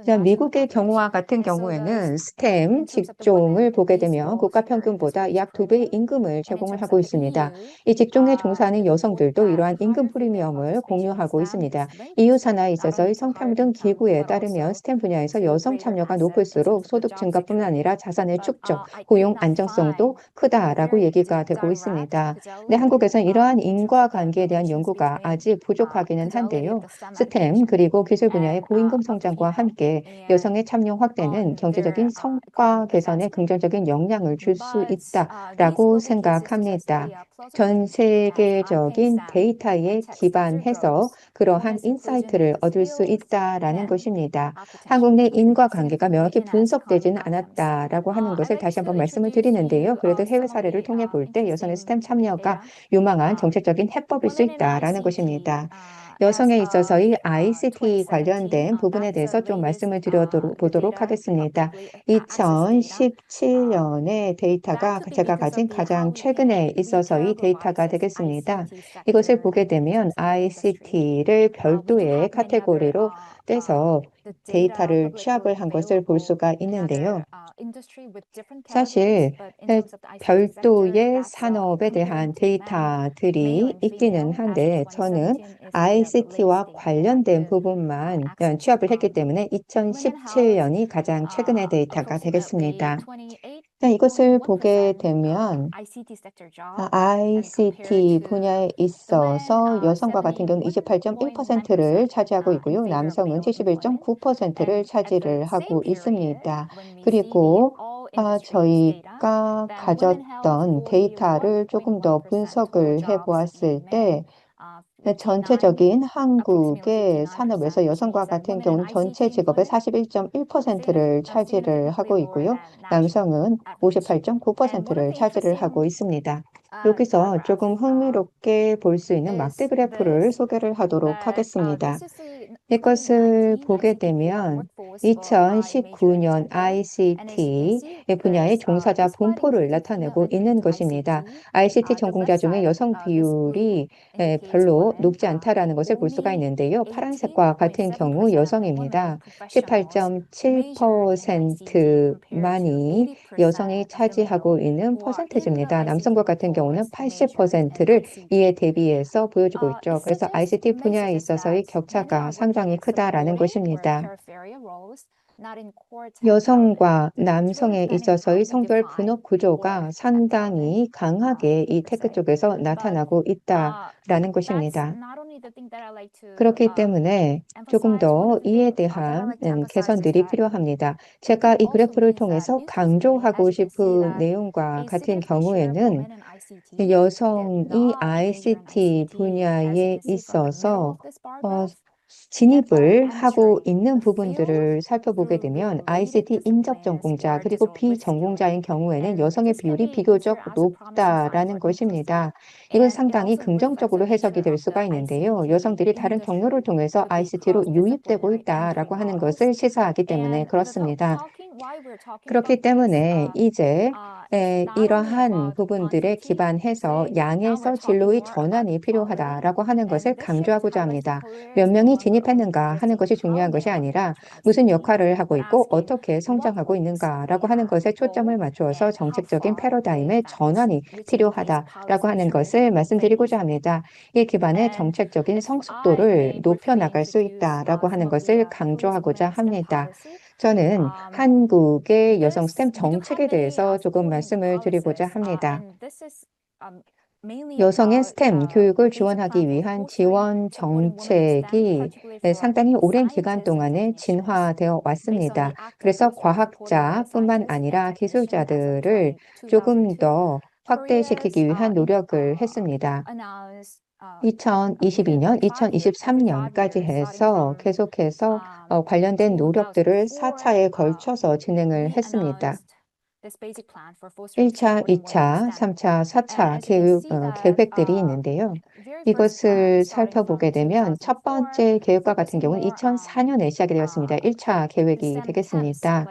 자, 미국의 경우와 같은 경우에는 스템 직종을 보게 되면 국가 평균보다 약 2배의 임금을 제공을 하고 있습니다. 이 직종에 종사하는 여성들도 이러한 임금 프리미엄을 공유하고 있습니다. EU 산하에 있어서의 성평등 기구에 따르면 스템 분야에서 여성 참여가 높을수록 소득 증가뿐만 아니라 자산의 축적, 고용 안정성도 크다라고 얘기가 되고 있습니다. 근데 한국에서는 이러한 인과관계에 대한 연구가 아직 부족하기는 한데요. 스템 그리고 기술 분야의 고임금 성장과 함께 여성의 참여 확대는 경제적인 성과 개선에 긍정적인 영향을 줄 수 있다라고 생각합니다. 전 세계적인 데이터에 기반해서 그러한 인사이트를 얻을 수 있다라는 것입니다. 한국 내 인과관계가 명확히 분석되지는 않았다라고 하는 것을 다시 한번 말씀을 드리는데요. 그래도 해외 사례를 통해 볼 때 여성의 스템 참여가 유망한 정책적인 해법일 수 있다라는 것입니다. 여성에 있어서 이 ICT 관련된 부분에 대해서 좀 말씀을 드려보도록 하겠습니다. 2017년의 데이터가 제가 가진 가장 최근에 있어서의 데이터가 되겠습니다. 이것을 보게 되면 ICT를 별도의 카테고리로 떼서 데이터를 취합을 한 것을 볼 수가 있는데요. 사실 별도의 산업에 대한 데이터들이 있기는 한데 저는 ICT와 관련된 부분만 취합을 했기 때문에 2017년이 가장 최근의 데이터가 되겠습니다. 자, 이것을 보게 되면 ICT 분야에 있어서 여성과 같은 경우는 28.1%를 차지하고 있고요. 남성은 71.9%를 차지를 하고 있습니다. 그리고 저희가 가졌던 데이터를 조금 더 분석을 해보았을 때 전체적인 한국의 산업에서 여성과 같은 경우는 전체 직업의 41.1%를 차지를 하고 있고요. 남성은 58.9%를 차지를 하고 있습니다. 여기서 조금 흥미롭게 볼 수 있는 막대 그래프를 소개를 하도록 하겠습니다. 이것을 보게 되면 2019년 ICT 분야의 종사자 분포를 나타내고 있는 것입니다. ICT 전공자 중에 여성 비율이 별로 높지 않다라는 것을 볼 수가 있는데요. 파란색과 같은 경우 여성입니다. 18.7%만이 여성이 차지하고 있는 퍼센테이지입니다. 남성과 같은 경우는 80%를 이에 대비해서 보여주고 있죠. 그래서 ICT 분야에 있어서의 격차가 상당히 크다라는 것입니다. 여성과 남성에 있어서의 성별 분업 구조가 상당히 강하게 이 테크 쪽에서 나타나고 있다라는 것입니다. 그렇기 때문에 조금 더 이에 대한 개선들이 필요합니다. 제가 이 그래프를 통해서 강조하고 싶은 내용과 같은 경우에는 여성이 ICT 분야에 있어서 진입을 하고 있는 부분들을 살펴보게 되면 ICT 인접 전공자 그리고 비전공자인 경우에는 여성의 비율이 비교적 높다라는 것입니다. 이건 상당히 긍정적으로 해석이 될 수가 있는데요. 여성들이 다른 경로를 통해서 ICT로 유입되고 있다라고 하는 것을 시사하기 때문에 그렇습니다. 그렇기 때문에 이제 이러한 부분들에 기반해서 양에서 진로의 전환이 필요하다라고 하는 것을 강조하고자 합니다. 몇 명이 진입했는가 하는 것이 중요한 것이 아니라 무슨 역할을 하고 있고 어떻게 성장하고 있는가라고 하는 것에 초점을 맞추어서 정책적인 패러다임의 전환이 필요하다라고 하는 것을 말씀드리고자 합니다. 이 기반의 정책적인 성숙도를 높여나갈 수 있다라고 하는 것을 강조하고자 합니다. 저는 한국의 여성 스템 정책에 대해서 조금 말씀을 드리고자 합니다. 여성의 스템 교육을 지원하기 위한 지원 정책이 상당히 오랜 기간 동안에 진화되어 왔습니다. 그래서 과학자뿐만 아니라 기술자들을 조금 더 확대시키기 위한 노력을 했습니다. 2022년, 2023년까지 해서 계속해서 관련된 노력들을 4차에 걸쳐서 진행을 했습니다. 1차, 2차, 3차, 4차 계획들이 있는데요. 이것을 살펴보게 되면 첫 번째 계획과 같은 경우는 2004년에 시작이 되었습니다. 1차 계획이 되겠습니다.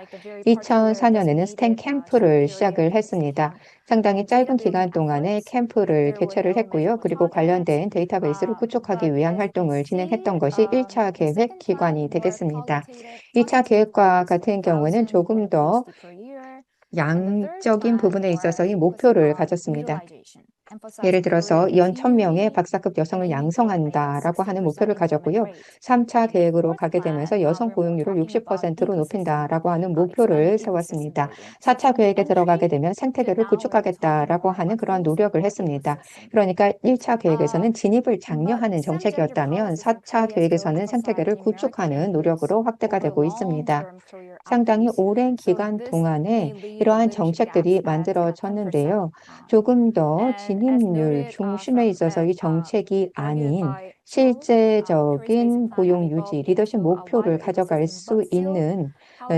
2004년에는 스템 캠프를 시작을 했습니다. 상당히 짧은 기간 동안에 캠프를 개최를 했고요. 그리고 관련된 데이터베이스를 구축하기 위한 활동을 진행했던 것이 1차 계획 기관이 되겠습니다. 2차 계획과 같은 경우에는 조금 더 양적인 부분에 있어서의 목표를 가졌습니다. 예를 들어서 연 1000명의 박사급 여성을 양성한다라고 하는 목표를 가졌고요. 3차 계획으로 가게 되면서 여성 고용률을 60%로 높인다라고 하는 목표를 세웠습니다. 4차 계획에 들어가게 되면 생태계를 구축하겠다라고 하는 그러한 노력을 했습니다. 그러니까 1차 계획에서는 진입을 장려하는 정책이었다면 4차 계획에서는 생태계를 구축하는 노력으로 확대가 되고 있습니다. 상당히 오랜 기간 동안에 이러한 정책들이 만들어졌는데요. 조금 더 진입률 중심에 있어서의 정책이 아닌 실제적인 고용 유지, 리더십 목표를 가져갈 수 있는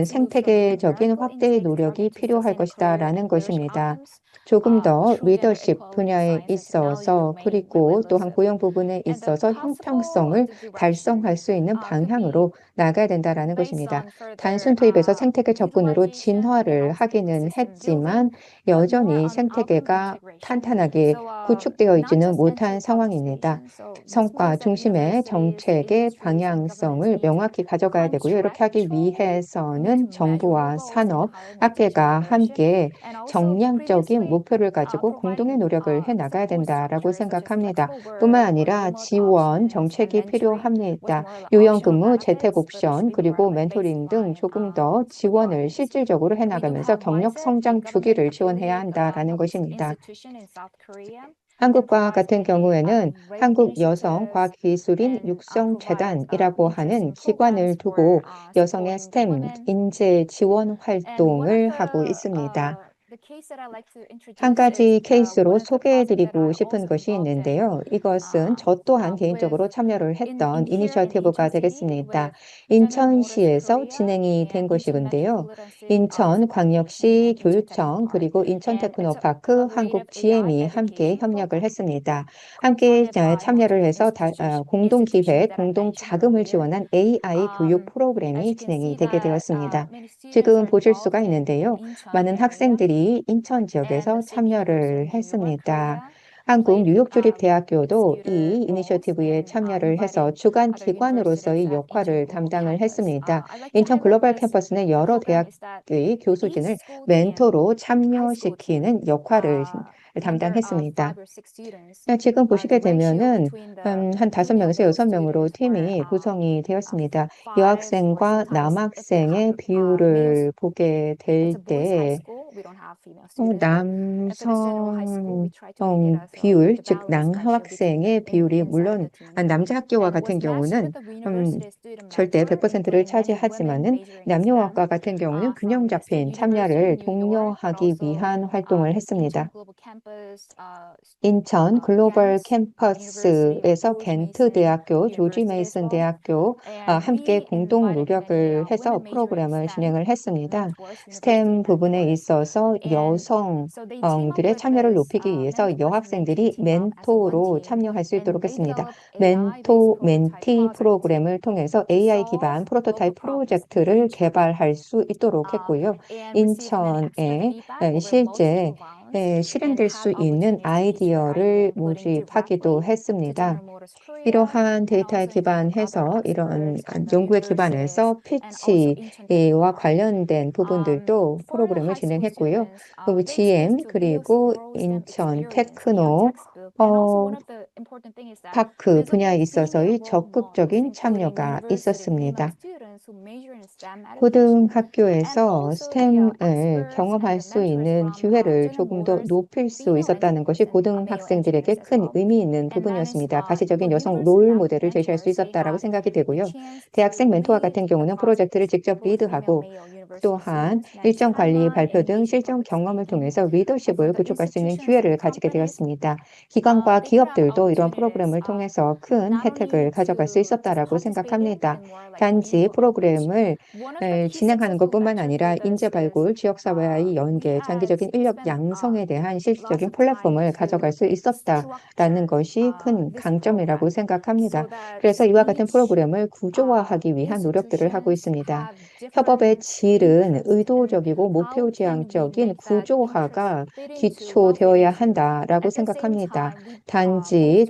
생태계적인 확대의 노력이 필요할 것이다라는 것입니다. 조금 더 리더십 분야에 있어서 그리고 또한 고용 부분에 있어서 형평성을 달성할 수 있는 방향으로 나가야 된다라는 것입니다. 단순 투입에서 생태계 접근으로 진화를 하기는 했지만 여전히 생태계가 탄탄하게 구축되어 있지는 못한 상황입니다. 성과 중심의 정책의 방향성을 명확히 가져가야 되고요. 이렇게 하기 위해서는 정부와 산업, 학계가 함께 정량적인 목표를 가지고 공동의 노력을 해 나가야 된다라고 생각합니다. 뿐만 아니라 지원 정책이 필요합니다. 유연근무, 재택 옵션, 그리고 멘토링 등 조금 더 지원을 실질적으로 해 나가면서 경력 성장 주기를 지원해야 한다라는 것입니다. 한국과 같은 경우에는 한국 여성 과학기술인 육성재단이라고 하는 기관을 두고 여성의 스템 인재 지원 활동을 하고 있습니다. 한 가지 케이스로 소개해드리고 싶은 것이 있는데요. 이것은 저 또한 개인적으로 참여를 했던 이니셔티브가 되겠습니다. 인천시에서 진행이 된 것이군요. 인천광역시 교육청 그리고 인천테크노파크 한국 GM이 함께 협력을 했습니다. 함께 참여를 해서 공동기획, 공동자금을 지원한 AI 교육 프로그램이 진행이 되게 되었습니다. 지금 보실 수가 있는데요. 많은 학생들이 인천 지역에서 참여를 했습니다. 한국 뉴욕주립대학교도 이 이니셔티브에 참여를 해서 주관 기관으로서의 역할을 담당을 했습니다. 인천 글로벌 캠퍼스는 여러 대학의 교수진을 멘토로 참여시키는 역할을 담당했습니다. 지금 보시게 되면은 한 5명에서 6명으로 팀이 구성이 되었습니다. 여학생과 남학생의 비율을 보게 될 때 남성 비율, 즉 남학생의 비율이 물론 남자 학교와 같은 경우는 절대 100%를 차지하지만은 남녀학과 같은 경우는 균형 잡힌 참여를 독려하기 위한 활동을 했습니다. 인천 글로벌 캠퍼스에서 겐트 대학교, 조지 메이슨 대학교 함께 공동 노력을 해서 프로그램을 진행을 했습니다. 스템 부분에 있어서 여성들의 참여를 높이기 위해서 여학생들이 멘토로 참여할 수 있도록 했습니다. 멘토, 멘티 프로그램을 통해서 AI 기반 프로토타입 프로젝트를 개발할 수 있도록 했고요. 인천에 실제 실현될 수 있는 아이디어를 모집하기도 했습니다. 이러한 데이터에 기반해서 이런 연구에 기반해서 피치와 관련된 부분들도 프로그램을 진행했고요. 그리고 GM 그리고 인천 테크노 파크 분야에 있어서의 적극적인 참여가 있었습니다. 고등학교에서 스템을 경험할 수 있는 기회를 조금 더 높일 수 있었다는 것이 고등학생들에게 큰 의미 있는 부분이었습니다. 가시적인 여성 롤 모델을 제시할 수 있었다라고 생각이 되고요. 대학생 멘토와 같은 경우는 프로젝트를 직접 리드하고 또한 일정 관리 발표 등 실전 경험을 통해서 리더십을 구축할 수 있는 기회를 가지게 되었습니다. 기관과 기업들도 이런 프로그램을 통해서 큰 혜택을 가져갈 수 있었다라고 생각합니다. 단지 프로그램을 진행하는 것뿐만 아니라 인재 발굴, 지역사회와의 연계, 장기적인 인력 양성에 대한 실질적인 플랫폼을 가져갈 수 있었다라는 것이 큰 강점이라고 생각합니다. 그래서 이와 같은 프로그램을 구조화하기 위한 노력들을 하고 있습니다. 협업의 질은 의도적이고 목표지향적인 구조화가 기초되어야 한다라고 생각합니다. 단지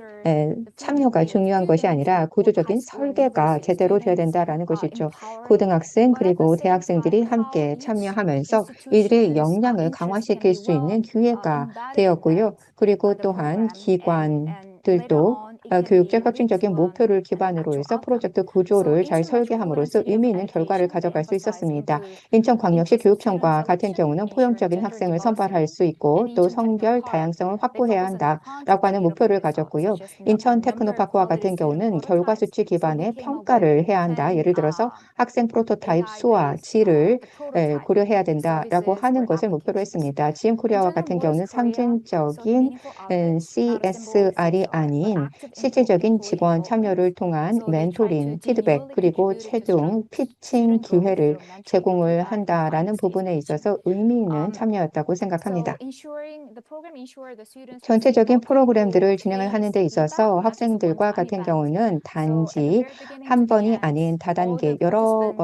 참여가 중요한 것이 아니라 구조적인 설계가 제대로 되어야 된다라는 것이죠. 고등학생 그리고 대학생들이 함께 참여하면서 이들의 역량을 강화시킬 수 있는 기회가 되었고요. 그리고 또한 기관들도 교육적 혁신적인 목표를 기반으로 해서 프로젝트 구조를 잘 설계함으로써 의미 있는 결과를 가져갈 수 있었습니다. 인천광역시 교육청과 같은 경우는 포용적인 학생을 선발할 수 있고 또 성별 다양성을 확보해야 한다라고 하는 목표를 가졌고요. 인천 테크노파크와 같은 경우는 결과 수치 기반의 평가를 해야 한다. 예를 들어서 학생 프로토타입 수와 질을 고려해야 된다라고 하는 것을 목표로 했습니다. GM 코리아와 같은 경우는 상징적인 CSR이 아닌 실질적인 직원 참여를 통한 멘토링, 피드백, 그리고 최종 피칭 기회를 제공을 한다라는 부분에 있어서 의미 있는 참여였다고 생각합니다. 전체적인 프로그램들을 진행을 하는 데 있어서 학생들과 같은 경우는 단지 한 번이 아닌 다단계, 여러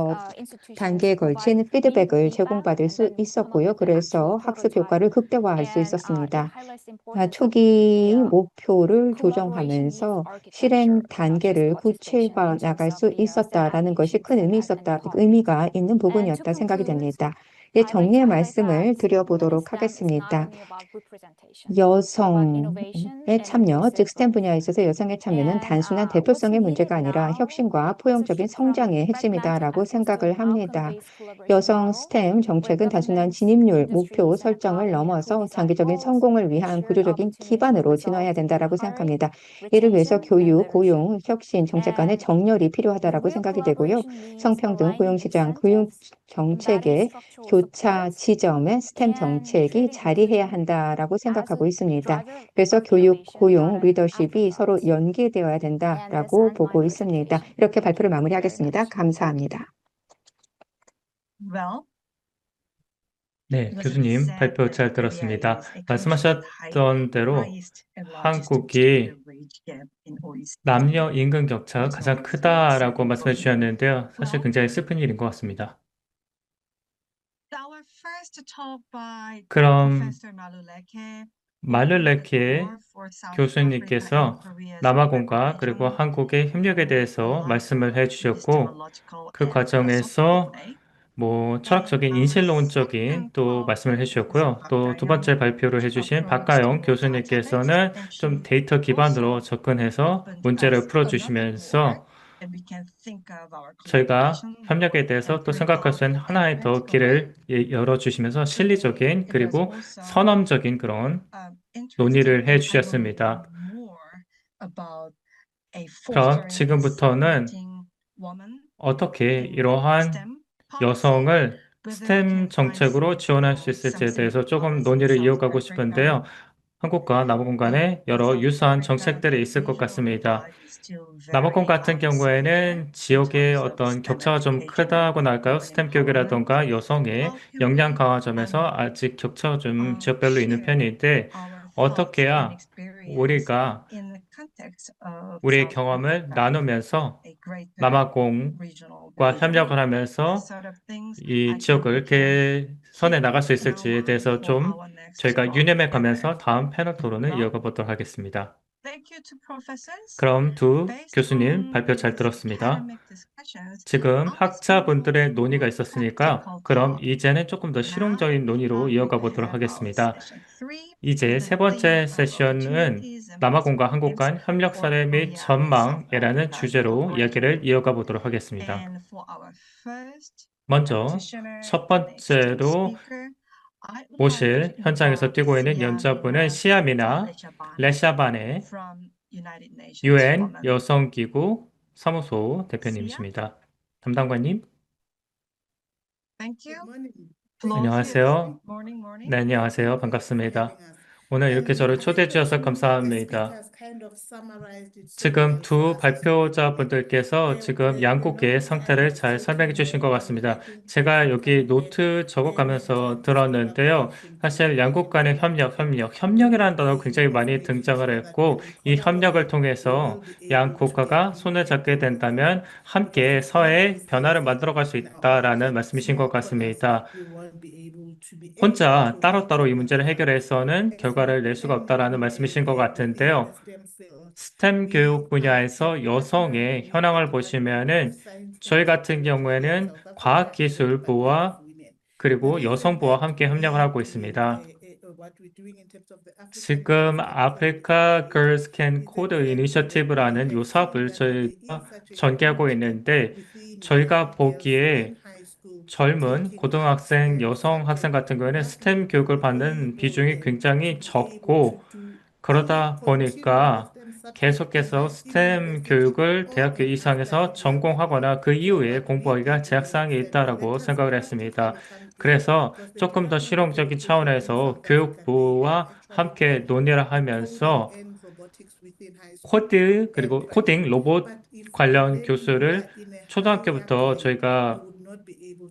단계에 걸친 피드백을 제공받을 수 있었고요. 그래서 학습 효과를 극대화할 수 있었습니다. 초기 목표를 조정하면서 실행 단계를 구체화 나갈 수 있었다라는 것이 큰 의미가 있는 부분이었다 생각이 됩니다. 정리의 말씀을 드려보도록 하겠습니다. 여성의 참여, 즉 스템 분야에 있어서 여성의 참여는 단순한 대표성의 문제가 아니라 혁신과 포용적인 성장의 핵심이다라고 생각을 합니다. 여성 스템 정책은 단순한 진입률, 목표 설정을 넘어서 장기적인 성공을 위한 구조적인 기반으로 진화해야 된다라고 생각합니다. 이를 위해서 교육, 고용, 혁신 정책 간의 정렬이 필요하다라고 생각이 되고요. 성평등, 고용시장, 교육 정책의 교차 지점에 스템 정책이 자리해야 한다라고 생각하고 있습니다. 그래서 교육, 고용, 리더십이 서로 연계되어야 된다라고 보고 있습니다. 이렇게 발표를 마무리하겠습니다. 감사합니다. Well, 네, because it 교수님 said 발표 that 잘 Korea 들었습니다. is a country with 말씀하셨던 대로 highest and largest 한국이 gender wage gap in OECD. 남녀 임금 격차가 가장 크다라고 말씀해 주셨는데요. 사실 굉장히 슬픈 일인 것 같습니다. Our first talk by 그럼 Professor Maluleke 말룰레키의 for South 교수님께서 Africa and Korea's 남아공과 그리고 collaboration 한국의 협력에 대해서 말씀을 해주셨고 epistemological 그 and 과정에서 philosophical way. 뭐 철학적인 인실론적인 또 말씀을 해주셨고요. 또 두 번째 발표를 해주신 박가영 교수님께서는 좀 데이터 기반으로 접근해서 문제를 풀어주시면서 저희가 협력에 대해서 또 생각할 수 있는 하나의 더 길을 열어주시면서 실리적인 그리고 선험적인 그런 논의를 해주셨습니다. 그럼 지금부터는 어떻게 이러한 여성을 스템 정책으로 지원할 수 있을지에 대해서 조금 논의를 이어가고 싶은데요. 한국과 남아공 간에 여러 유사한 정책들이 있을 것 같습니다. 남아공 같은 경우에는 지역의 어떤 격차가 좀 크다고나 할까요? 스템 교육이라던가 여성의 역량 강화 점에서 아직 격차가 좀 지역별로 있는 편인데 어떻게 해야 우리가 우리의 경험을 나누면서 남아공과 협력을 하면서 이 지역을 개선해 나갈 수 있을지에 대해서 좀 저희가 유념해 가면서 다음 패널 토론을 이어가 보도록 하겠습니다. 그럼 두 교수님 발표 잘 들었습니다. 지금 학자분들의 논의가 있었으니까 그럼 이제는 조금 더 실용적인 논의로 이어가 보도록 하겠습니다. 이제 세 번째 세션은 남아공과 한국 간 협력 사례 및 전망이라는 주제로 이야기를 이어가 보도록 하겠습니다. 먼저 첫 번째로 모실 현장에서 뛰고 있는 연자분은 시아미나 레샤반의 UN 여성기구 사무소 대표님이십니다. 담당관님. 안녕하세요. 네, 안녕하세요. 반갑습니다. 오늘 이렇게 저를 초대해 주셔서 감사합니다. 지금 두 발표자분들께서 지금 양국의 상태를 잘 설명해 주신 것 같습니다. 제가 여기 노트 적어가면서 들었는데요. 사실 양국 간의 협력이라는 단어가 굉장히 많이 등장을 했고, 이 협력을 통해서 양 국가가 손을 잡게 된다면 함께 사회의 변화를 만들어갈 수 있다라는 말씀이신 것 같습니다. 혼자 따로따로 이 문제를 해결해서는 결과를 낼 수가 없다라는 말씀이신 것 같은데요. 스템 교육 분야에서 여성의 현황을 보시면은 저희 같은 경우에는 과학기술부와 그리고 여성부와 함께 협력을 하고 있습니다. 지금 아프리카 Girls Can Code Initiative라는 요 사업을 저희가 전개하고 있는데 저희가 보기에 젊은 고등학생, 여성 학생 같은 경우에는 스템 교육을 받는 비중이 굉장히 적고 그러다 보니까 계속해서 스템 교육을 대학교 이상에서 전공하거나 그 이후에 공부하기가 제약사항이 있다라고 생각을 했습니다. 그래서 조금 더 실용적인 차원에서 교육부와 함께 논의를 하면서 그리고 코딩, 로봇 관련 교수를 초등학교부터 저희가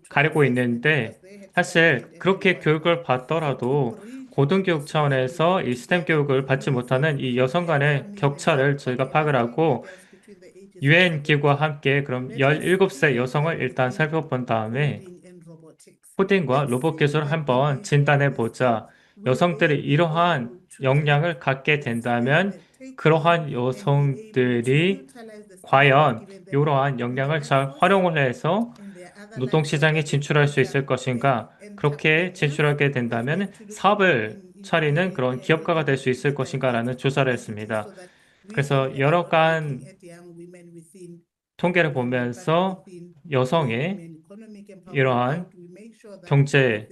가리고 있는데 사실 그렇게 교육을 받더라도 고등교육 차원에서 이 스템 교육을 받지 못하는 이 여성 간의 격차를 저희가 파악을 하고 UN 기구와 함께 그럼 17세 여성을 일단 살펴본 다음에 코딩과 로봇 기술을 한번 진단해 보자. 여성들이 이러한 역량을 갖게 된다면 그러한 여성들이 과연 이러한 역량을 잘 활용을 해서 노동시장에 진출할 수 있을 것인가? 그렇게 진출하게 된다면 사업을 차리는 그런 기업가가 될 수 있을 것인가라는 조사를 했습니다. 그래서 여러 간 통계를 보면서 여성의 이러한 경제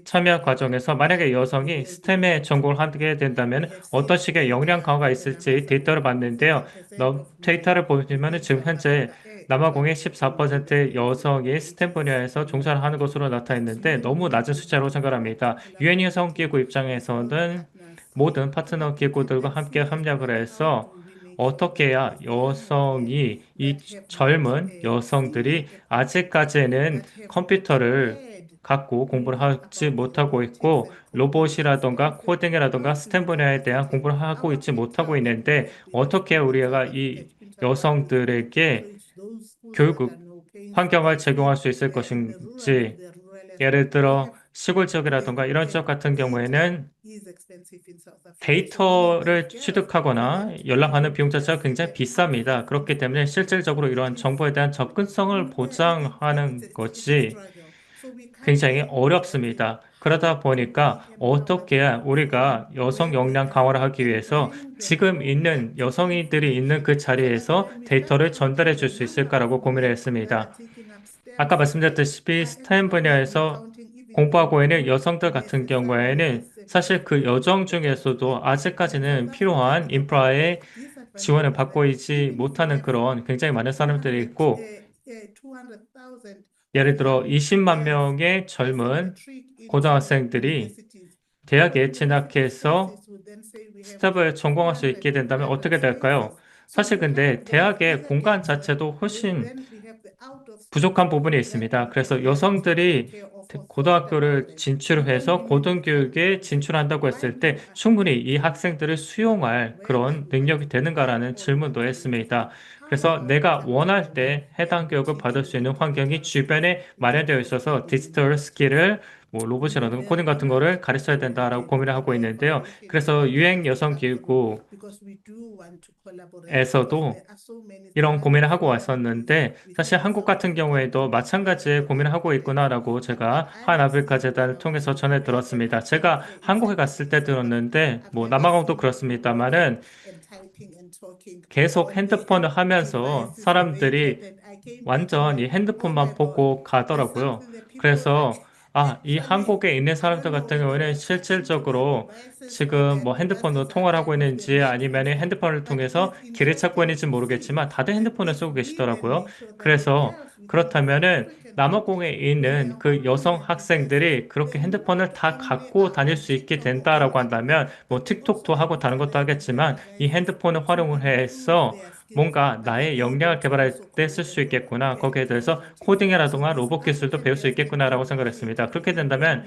참여 과정에서 만약에 여성이 스템에 전공을 하게 된다면 어떤 식의 역량 강화가 있을지 데이터를 봤는데요. 데이터를 보시면 지금 현재 남아공의 14%의 여성이 스템 분야에서 종사를 하는 것으로 나타났는데 너무 낮은 숫자로 생각합니다. 유엔 여성기구 입장에서는 모든 파트너 기구들과 함께 협력을 해서 어떻게 해야 여성이 이 젊은 여성들이 아직까지는 컴퓨터를 갖고 공부를 하지 못하고 있고 로봇이라던가 코딩이라던가 스템 분야에 대한 공부를 하고 있지 못하고 있는데 어떻게 우리가 이 여성들에게 교육 환경을 제공할 수 있을 것인지 예를 들어 시골 지역이라던가 이런 지역 같은 경우에는 데이터를 취득하거나 연락하는 비용 자체가 굉장히 비쌉니다. 그렇기 때문에 실질적으로 이러한 정보에 대한 접근성을 보장하는 것이 굉장히 어렵습니다. 그러다 보니까 어떻게 우리가 여성 역량 강화를 하기 위해서 지금 있는 여성이들이 있는 그 자리에서 데이터를 전달해 줄 수 있을까라고 고민을 했습니다. 아까 말씀드렸다시피 스템 분야에서 공부하고 있는 여성들 같은 경우에는 사실 그 여정 중에서도 아직까지는 필요한 인프라의 지원을 받고 있지 못하는 그런 굉장히 많은 사람들이 있고 예를 들어 20만 명의 젊은 고등학생들이 대학에 진학해서 스텝을 전공할 수 있게 된다면 어떻게 될까요? 사실 근데 대학의 공간 자체도 훨씬 부족한 부분이 있습니다. 그래서 여성들이 고등학교를 진출해서 고등교육에 진출한다고 했을 때 충분히 이 학생들을 수용할 그런 능력이 되는가라는 질문도 했습니다. 그래서 내가 원할 때 해당 교육을 받을 수 있는 환경이 주변에 마련되어 있어서 디지털 스킬을 뭐 로봇이라든가 코딩 같은 거를 가르쳐야 된다라고 고민을 하고 있는데요. 그래서 유행 여성 기구에서도 이런 고민을 하고 왔었는데 사실 한국 같은 경우에도 마찬가지의 고민을 하고 있구나라고 제가 한 아프리카 재단을 통해서 전해 들었습니다. 제가 한국에 갔을 때 들었는데 뭐 남아공도 그렇습니다만은 계속 핸드폰을 하면서 사람들이 완전 이 핸드폰만 보고 가더라고요. 그래서 이 한국에 있는 사람들 같은 경우에는 실질적으로 지금 뭐 핸드폰으로 통화를 하고 있는지 아니면 핸드폰을 통해서 길을 찾고 있는지 모르겠지만 다들 핸드폰을 쓰고 계시더라고요. 그래서 그렇다면은 남아공에 있는 그 여성 학생들이 그렇게 핸드폰을 다 갖고 다닐 수 있게 된다라고 한다면 뭐 틱톡도 하고 다른 것도 하겠지만 이 핸드폰을 활용을 해서 뭔가 나의 역량을 개발할 때 쓸 수 있겠구나. 거기에 대해서 코딩이라든가 로봇 기술도 배울 수 있겠구나라고 생각을 했습니다. 그렇게 된다면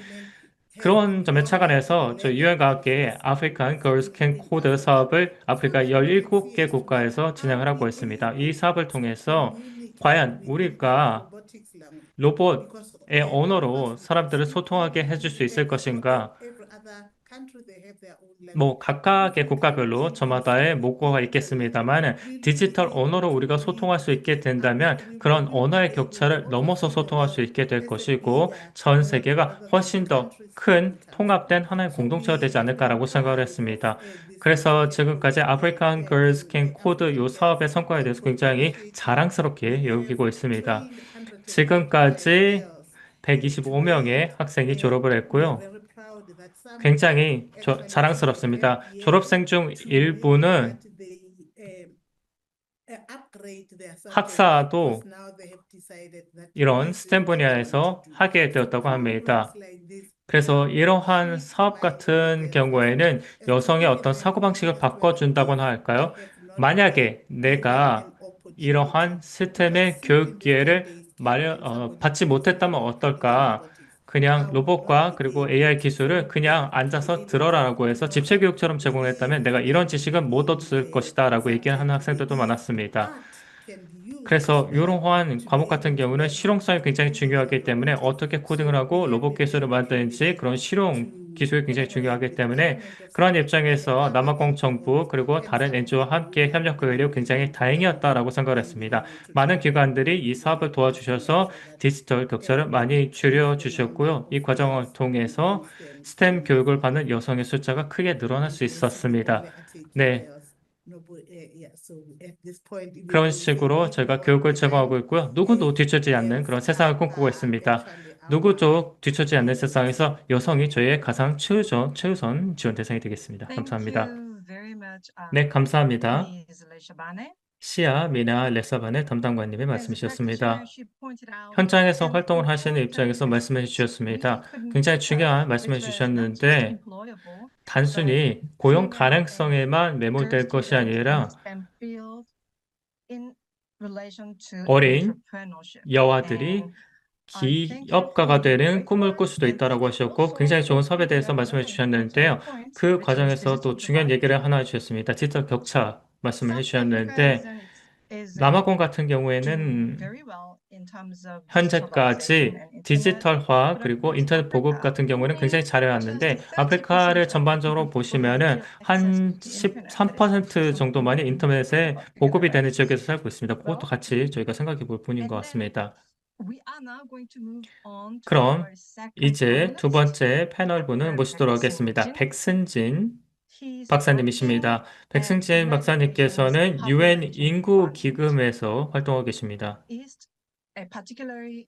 그런 점에 착안해서 저 유엔과학계의 아프리칸 Girls Can Code 사업을 아프리카 17개 국가에서 진행을 하고 있습니다. 이 사업을 통해서 과연 우리가 로봇의 언어로 사람들을 소통하게 해줄 수 있을 것인가? 뭐 각각의 국가별로 저마다의 모국어가 있겠습니다만 디지털 언어로 우리가 소통할 수 있게 된다면 그런 언어의 격차를 넘어서 소통할 수 있게 될 것이고 전 세계가 훨씬 더 큰 통합된 하나의 공동체가 되지 않을까라고 생각을 했습니다. 그래서 지금까지 아프리칸 Girls Can Code 이 사업의 성과에 대해서 굉장히 자랑스럽게 여기고 있습니다. 지금까지 125명의 학생이 졸업을 했고요. 굉장히 자랑스럽습니다. 졸업생 중 일부는 학사도 이런 스템 분야에서 하게 되었다고 합니다. 그래서 이러한 사업 같은 경우에는 여성의 어떤 사고방식을 바꿔준다고나 할까요? 만약에 내가 이러한 스템의 교육 기회를 받지 못했다면 어떨까? 그냥 로봇과 그리고 AI 기술을 그냥 앉아서 들어라라고 해서 집체교육처럼 제공했다면 내가 이런 지식은 못 얻을 것이다 라고 얘기를 하는 학생들도 많았습니다. 그래서 이러한 과목 같은 경우는 실용성이 굉장히 중요하기 때문에 어떻게 코딩을 하고 로봇 기술을 만드는지 그런 실용 기술이 굉장히 중요하기 때문에 그런 입장에서 남아공 정부 그리고 다른 NGO와 함께 협력하기로 굉장히 다행이었다라고 생각을 했습니다. 많은 기관들이 이 사업을 도와주셔서 디지털 격차를 많이 줄여주셨고요. 이 과정을 통해서 스템 교육을 받는 여성의 숫자가 크게 늘어날 수 있었습니다. 네. 그런 식으로 저희가 교육을 제공하고 있고요. 누구도 뒤처지지 않는 그런 세상을 꿈꾸고 있습니다. 누구도 뒤처지지 않는 세상에서 여성이 저희의 가장 최우선 지원 대상이 되겠습니다. 감사합니다. 네, 감사합니다. 시아 미나 레사반의 담당관님의 As the 말씀이셨습니다. practitioner, she pointed out 현장에서 an 활동을 하시는 important 입장에서 말씀해 aspect 주셨습니다. we couldn't 굉장히 discuss, 중요한 말씀해 which was not just 주셨는데 employable, 단순히 고용 female 가능성에만 and 매몰될 girl 것이 students in 아니라 STEM field in relation to 어린 entrepreneurship. 여아들이 And I thank you 기업가가 for the 되는 great 꿈을 꿀 work 수도 and thank 있다라고 you 하셨고 also 굉장히 좋은 for 사업에 pointing 대해서 out 말씀해 another 주셨는데요. important point, 그 which is 과정에서 또 digital 중요한 divide. 얘기를 하나 해주셨습니다. 디지털 격차 말씀을 South 해주셨는데 Africa is 남아공 같은 doing 경우에는 very well in terms of digitalization 현재까지 and internet. 디지털화 But 그리고 across 인터넷 보급 Africa, 같은 경우는 굉장히 only just 잘해왔는데 30% 아프리카를 of 전반적으로 people 보시면은 have real access 한 to the internet. That is 13% 정도만이 인터넷에 보급이 되는 지역에서 살고 있습니다. 그것도 Well, 같이 저희가 생각해 볼 뿐인 것 and then 같습니다. we are now going to move on to 그럼 our second 이제 두 panelist, 번째 패널분을 Dr. 모시도록 하겠습니다. 백승진. 백승진 He's 박사님이십니다. working at 백승진 United 박사님께서는 Nations UN Population 인구 Fund 기금에서 활동하고 계십니다. East, particularly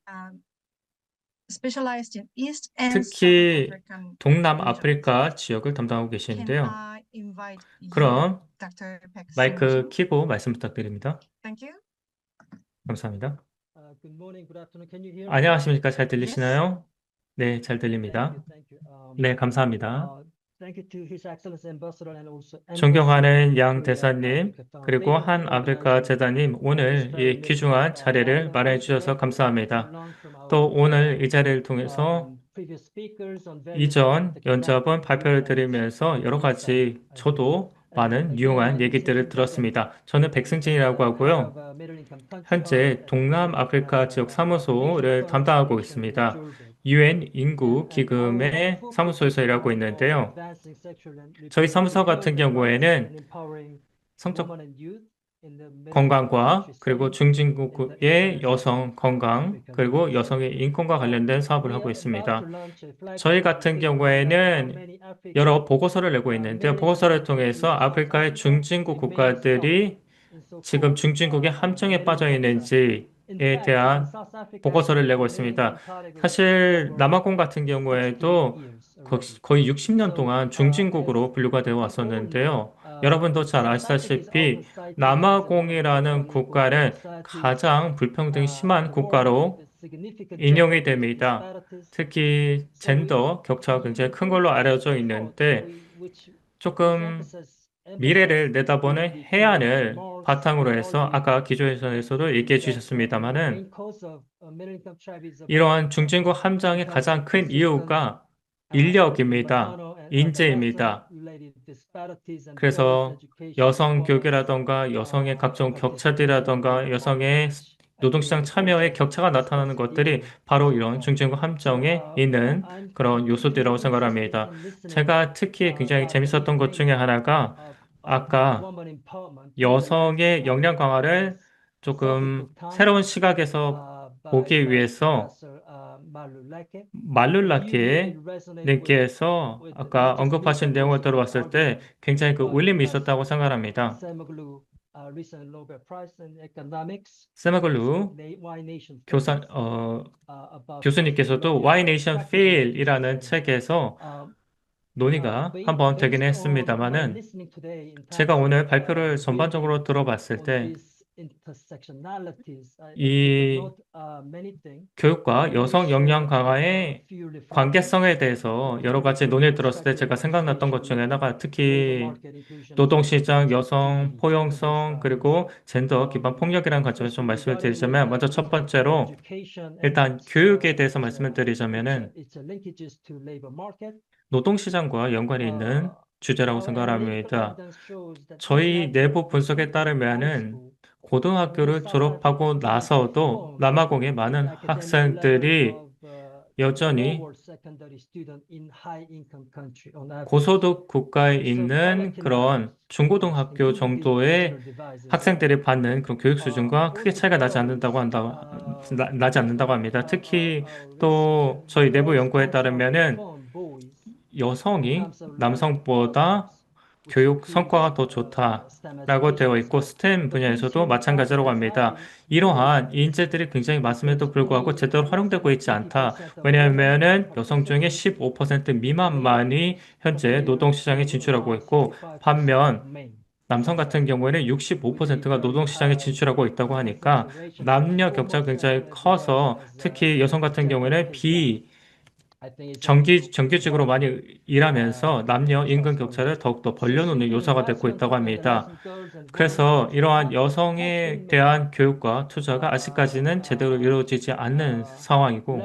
specialized in East and South 특히 African 동남아프리카 regions. 지역을 담당하고 Can 계시는데요. I invite you, 그럼 Dr. 마이크 백승진? 켜고 말씀 부탁드립니다. Thank you. 감사합니다. Good morning, good afternoon. Can you hear me? 안녕하십니까? 잘 들리시나요? 네, 잘 들립니다. Thank you. 네, 감사합니다. Thank you to His Excellency Ambassador and also 존경하는 양 Korea 대사님, Africa 그리고 Foundation 한 for 아프리카 organizing 재단님, 오늘 이 귀중한 자리를 마련해 주셔서 감사합니다. 또 오늘 이 자리를 통해서 이전 연접은 발표를 드리면서 여러 가지 저도 많은 유용한 얘기들을 들었습니다. 저는 백승진이라고 하고요. 현재 동남아프리카 지역 사무소를 담당하고 있습니다. UN 인구 기금의 사무소에서 일하고 있는데요. 저희 사무소 같은 경우에는 성적 건강과 그리고 중진국의 여성 건강 그리고 여성의 인권과 관련된 사업을 하고 있습니다. 저희 같은 경우에는 여러 보고서를 내고 있는데요. 보고서를 통해서 아프리카의 중진국 국가들이 지금 중진국의 함정에 빠져 있는지에 대한 보고서를 내고 있습니다. 사실 남아공 같은 경우에도 거의 60년 동안 중진국으로 분류가 되어 왔었는데요. 여러분도 잘 아시다시피 남아공이라는 국가는 가장 불평등이 심한 국가로 인용이 됩니다. 특히 젠더 격차가 굉장히 큰 걸로 알려져 있는데 조금 미래를 내다보는 해안을 바탕으로 해서 아까 기조회선에서도 얘기해 주셨습니다만은 이러한 중진국 함정의 가장 큰 이유가 인력입니다. 인재입니다. 그래서 여성 교육이라던가 여성의 각종 격차들이라던가 여성의 노동시장 참여의 격차가 나타나는 것들이 바로 이런 중진국 함정에 있는 그런 요소들이라고 생각합니다. 제가 특히 굉장히 재밌었던 것 중에 하나가 아까 여성의 역량 강화를 조금 새로운 시각에서 보기 위해서 말룰라케 님께서 아까 언급하신 내용을 들어봤을 때 굉장히 그 울림이 있었다고 생각합니다. 세마글루 교수님께서도 Why Nation Fail이라는 책에서 논의가 한번 되긴 했습니다만은 제가 오늘 발표를 전반적으로 들어봤을 때 이 교육과 여성 역량 강화의 관계성에 대해서 여러 가지 논의를 들었을 때 제가 생각났던 것 중에 하나가 특히 노동시장, 여성 포용성, 그리고 젠더 기반 폭력이라는 관점에서 좀 말씀을 드리자면 먼저 첫 번째로 일단 교육에 대해서 말씀을 드리자면은 노동시장과 연관이 있는 주제라고 생각합니다. 저희 내부 분석에 따르면은 고등학교를 졸업하고 나서도 남아공의 많은 학생들이 여전히 고소득 국가에 있는 그런 중고등학교 정도의 학생들이 받는 그런 교육 수준과 크게 차이가 나지 않는다고 합니다. 특히 또 저희 내부 연구에 따르면은 여성이 남성보다 교육 성과가 더 좋다라고 되어 있고 스템 분야에서도 마찬가지라고 합니다. 이러한 인재들이 굉장히 많음에도 불구하고 제대로 활용되고 있지 않다. 왜냐하면은 여성 중에 15% 미만만이 현재 노동시장에 진출하고 있고 반면 남성 같은 경우에는 65%가 노동시장에 진출하고 있다고 하니까 남녀 격차가 굉장히 커서 특히 여성 같은 경우에는 정규직으로 많이 일하면서 남녀 임금 격차를 더욱더 벌려놓는 요소가 되고 있다고 합니다. 그래서 이러한 여성에 대한 교육과 투자가 아직까지는 제대로 이루어지지 않는 상황이고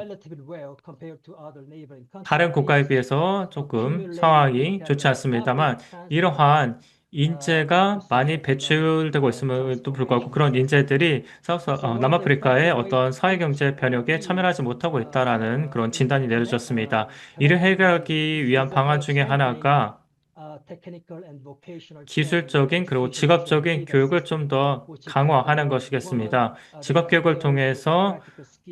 다른 국가에 비해서 조금 상황이 좋지 않습니다만 이러한 인재가 많이 배출되고 있음에도 불구하고 그런 인재들이 남아프리카의 어떤 사회경제 변혁에 참여하지 못하고 있다라는 그런 진단이 내려졌습니다. 이를 해결하기 위한 방안 중에 하나가 기술적인 그리고 직업적인 교육을 좀 더 강화하는 것이겠습니다. 직업 교육을 통해서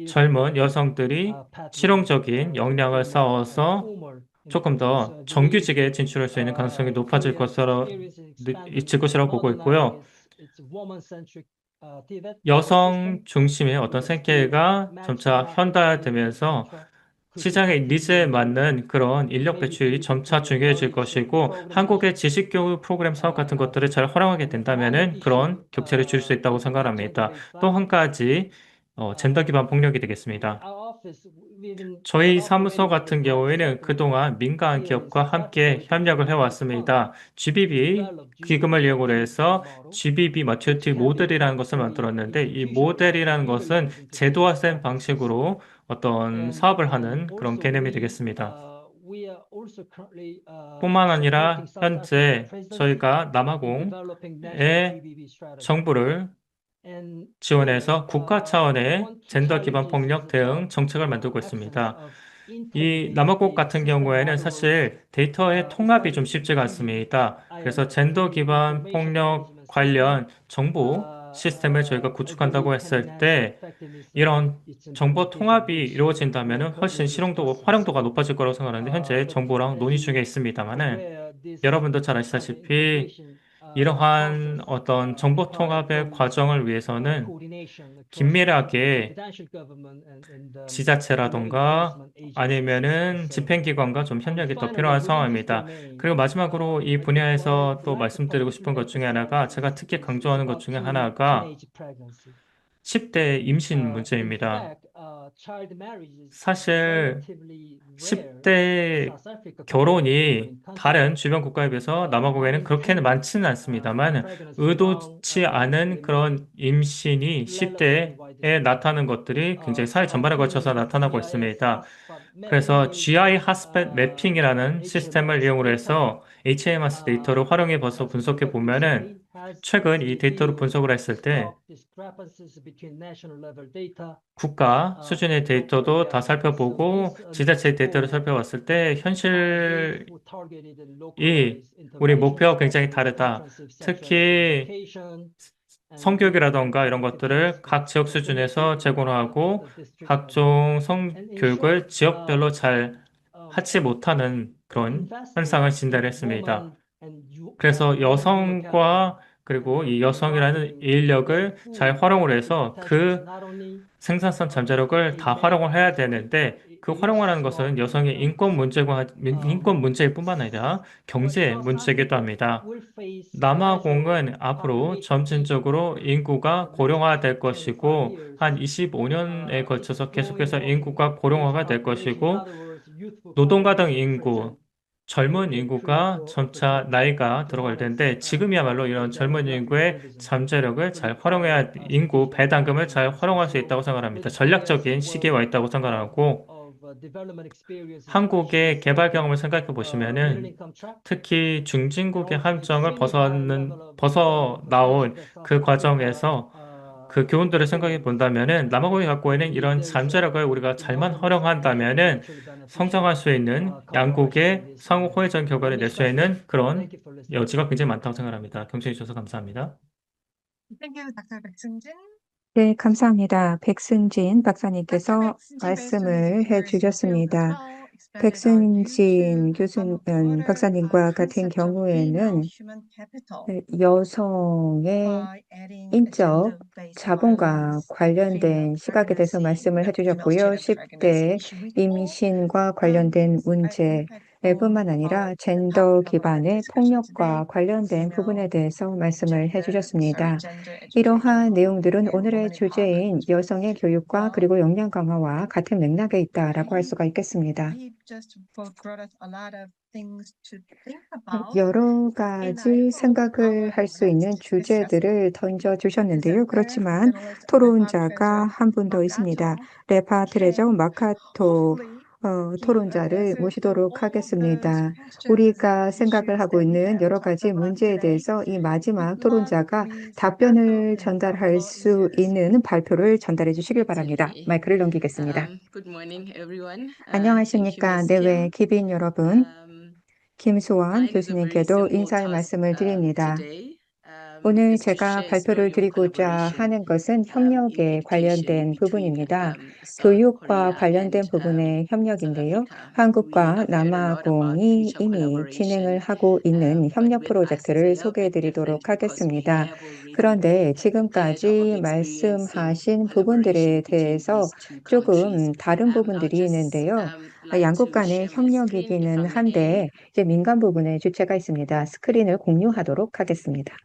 젊은 여성들이 실용적인 역량을 쌓아서 조금 더 정규직에 진출할 수 있는 가능성이 높아질 것이라고 보고 있고요. 여성 중심의 어떤 생계가 점차 현대화되면서 시장의 니즈에 맞는 그런 인력 배출이 점차 중요해질 것이고 한국의 지식교육 프로그램 사업 같은 것들을 잘 활용하게 된다면은 그런 격차를 줄 수 있다고 생각합니다. 또 한 가지 젠더 기반 폭력이 되겠습니다. 저희 사무소 같은 경우에는 그동안 민간 기업과 함께 협력을 해왔습니다. GBB 기금을 이용으로 해서 GBB Maturity 모델이라는 것을 만들었는데 이 모델이라는 것은 제도화된 방식으로 어떤 사업을 하는 그런 개념이 되겠습니다. 뿐만 아니라 현재 저희가 남아공의 정부를 지원해서 국가 차원의 젠더 기반 폭력 대응 정책을 만들고 있습니다. 이 남아공 같은 경우에는 사실 데이터의 통합이 좀 쉽지가 않습니다. 그래서 젠더 기반 폭력 관련 정보 시스템을 저희가 구축한다고 했을 때 이런 정보 통합이 이루어진다면 훨씬 활용도가 높아질 거라고 생각하는데 현재 정보랑 논의 중에 있습니다만은 여러분도 잘 아시다시피 이러한 어떤 정보 통합의 과정을 위해서는 긴밀하게 지자체라던가 아니면은 집행기관과 좀 협력이 더 필요한 상황입니다. 그리고 마지막으로 이 분야에서 또 말씀드리고 싶은 것 중에 하나가 제가 특히 강조하는 것 중에 하나가 10대 임신 문제입니다. 사실 10대 결혼이 다른 주변 국가에 비해서 남아공에는 그렇게는 많지는 않습니다만 의도치 않은 그런 임신이 10대에 나타나는 것들이 굉장히 사회 전반에 걸쳐서 나타나고 있습니다. 그래서 GI 핫스폿 매핑이라는 시스템을 이용으로 해서 HMRC 데이터를 활용해 봐서 분석해 보면은 최근 이 데이터를 분석을 했을 때 국가 수준의 데이터도 다 살펴보고 지자체 데이터를 살펴봤을 때 현실이 우리 목표와 굉장히 다르다. 특히 성교육이라던가 이런 것들을 각 지역 수준에서 제공하고 각종 성교육을 지역별로 잘 하지 못하는 그런 현상을 진단했습니다. 그래서 여성과 그리고 이 여성이라는 인력을 잘 활용을 해서 그 생산성 잠재력을 다 활용을 해야 되는데 그 활용하는 것은 여성의 인권 문제일 뿐만 아니라 경제 문제이기도 합니다. 남아공은 앞으로 점진적으로 인구가 고령화될 것이고 한 25년에 걸쳐서 계속해서 인구가 고령화가 될 것이고 노동가당 인구, 젊은 인구가 점차 나이가 들어갈 텐데 지금이야말로 이런 젊은 인구의 잠재력을 잘 활용해야 인구 배당금을 잘 활용할 수 있다고 생각합니다. 전략적인 시기에 와 있다고 생각하고 한국의 개발 경험을 생각해 보시면은 특히 중진국의 함정을 벗어나온 그 과정에서 그 교훈들을 생각해 본다면은 남아공이 갖고 있는 이런 잠재력을 우리가 잘만 활용한다면은 성장할 수 있는 양국의 상호 호혜적 결과를 낼 수 있는 그런 여지가 굉장히 많다고 생각합니다. 경청해 주셔서 감사합니다. Thank you, Dr. 백승진. 네, 감사합니다. 백승진 박사님께서 말씀을 해주셨습니다. 백승진 박사님과 같은 경우에는 여성의 인적 자본과 관련된 시각에 대해서 말씀을 해주셨고요. 10대 임신과 관련된 문제, 뿐만 아니라 젠더 기반의 폭력과 관련된 부분에 대해서 말씀을 해주셨습니다. 이러한 내용들은 오늘의 주제인 여성의 교육과 그리고 역량 강화와 같은 맥락에 있다라고 할 수가 있겠습니다. 여러 가지 생각을 할 수 있는 주제들을 던져주셨는데요. 그렇지만 토론자가 한 분 더 있습니다. 레파 트레저 마카토 토론자를 모시도록 하겠습니다. 우리가 생각을 하고 있는 여러 가지 문제에 대해서 이 마지막 토론자가 답변을 전달할 수 있는 발표를 전달해 주시길 바랍니다. 마이크를 넘기겠습니다. 안녕하십니까. 내외 기빈 여러분. 김수원 교수님께도 인사의 말씀을 드립니다. 오늘 제가 발표를 드리고자 하는 것은 협력에 관련된 부분입니다. 교육과 관련된 부분의 협력인데요. 한국과 남아공이 이미 진행을 하고 있는 협력 프로젝트를 소개해 드리도록 하겠습니다. 그런데 지금까지 말씀하신 부분들에 대해서 조금 다른 부분들이 있는데요. 양국 간의 협력이기는 한데 이제 민간 부분에 주체가 있습니다. 스크린을 공유하도록 하겠습니다.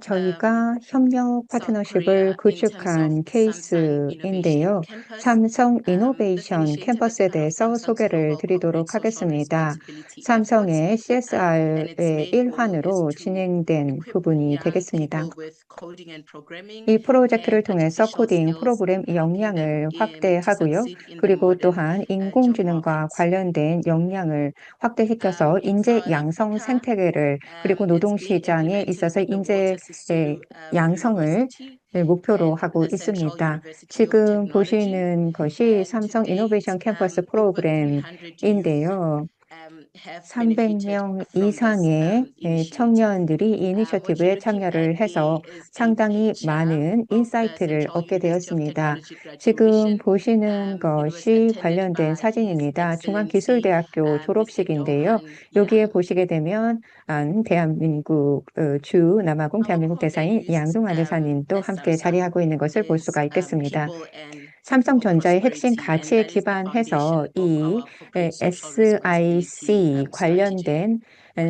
저희가 협력 파트너십을 구축한 케이스인데요. 삼성 이노베이션 캠퍼스에 대해서 소개를 드리도록 하겠습니다. 삼성의 CSR의 일환으로 진행된 부분이 되겠습니다. 이 프로젝트를 통해서 코딩 프로그램 역량을 확대하고요. 그리고 또한 인공지능과 관련된 역량을 확대시켜서 인재 양성 생태계를 그리고 노동시장에 있어서 인재 양성을 목표로 하고 있습니다. 지금 보시는 것이 삼성 이노베이션 캠퍼스 프로그램인데요. 300명 이상의 청년들이 이 이니셔티브에 참여를 해서 상당히 많은 인사이트를 얻게 되었습니다. 지금 보시는 것이 관련된 사진입니다. 중앙기술대학교 졸업식인데요. 여기에 보시게 되면 대한민국 주 남아공 대한민국 대사인 양동안 대사님도 함께 자리하고 있는 것을 볼 수가 있겠습니다. 삼성전자의 핵심 가치에 기반해서 이 SIC 관련된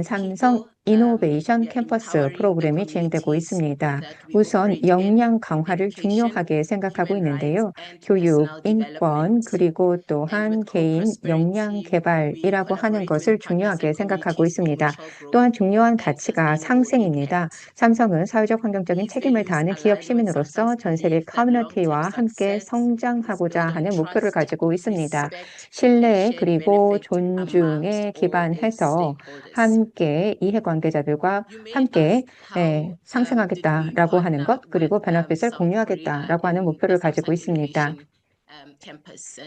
삼성 이노베이션 캠퍼스 프로그램이 진행되고 있습니다. 우선 역량 강화를 중요하게 생각하고 있는데요. 교육, 인권, 그리고 또한 개인 역량 개발이라고 하는 것을 중요하게 생각하고 있습니다. 또한 중요한 가치가 상생입니다. 삼성은 사회적 환경적인 책임을 다하는 기업 시민으로서 전 세계 커뮤니티와 함께 성장하고자 하는 목표를 가지고 있습니다. 신뢰 그리고 존중에 기반해서 함께 이해관계자들과 함께 상생하겠다라고 하는 것, 그리고 베너핏을 공유하겠다라고 하는 목표를 가지고 있습니다.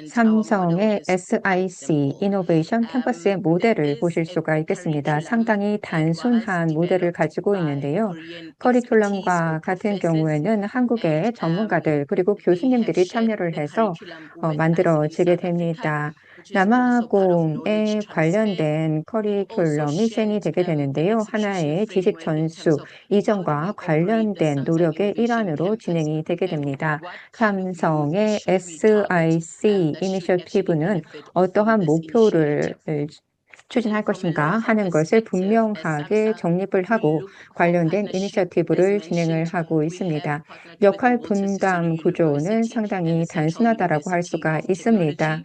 삼성의 SIC 이노베이션 캠퍼스의 모델을 보실 수가 있겠습니다. 상당히 단순한 모델을 가지고 있는데요. 커리큘럼과 같은 경우에는 한국의 전문가들 그리고 교수님들이 참여를 해서 만들어지게 됩니다. 남아공에 관련된 커리큘럼이 시행이 되게 되는데요. 하나의 지식 전수 이전과 관련된 노력의 일환으로 진행이 되게 됩니다. 삼성의 SIC 이니셔티브는 어떠한 목표를 추진할 것인가 하는 것을 분명하게 정립을 하고 관련된 이니셔티브를 진행을 하고 있습니다. 역할 분담 구조는 상당히 단순하다라고 할 수가 있습니다.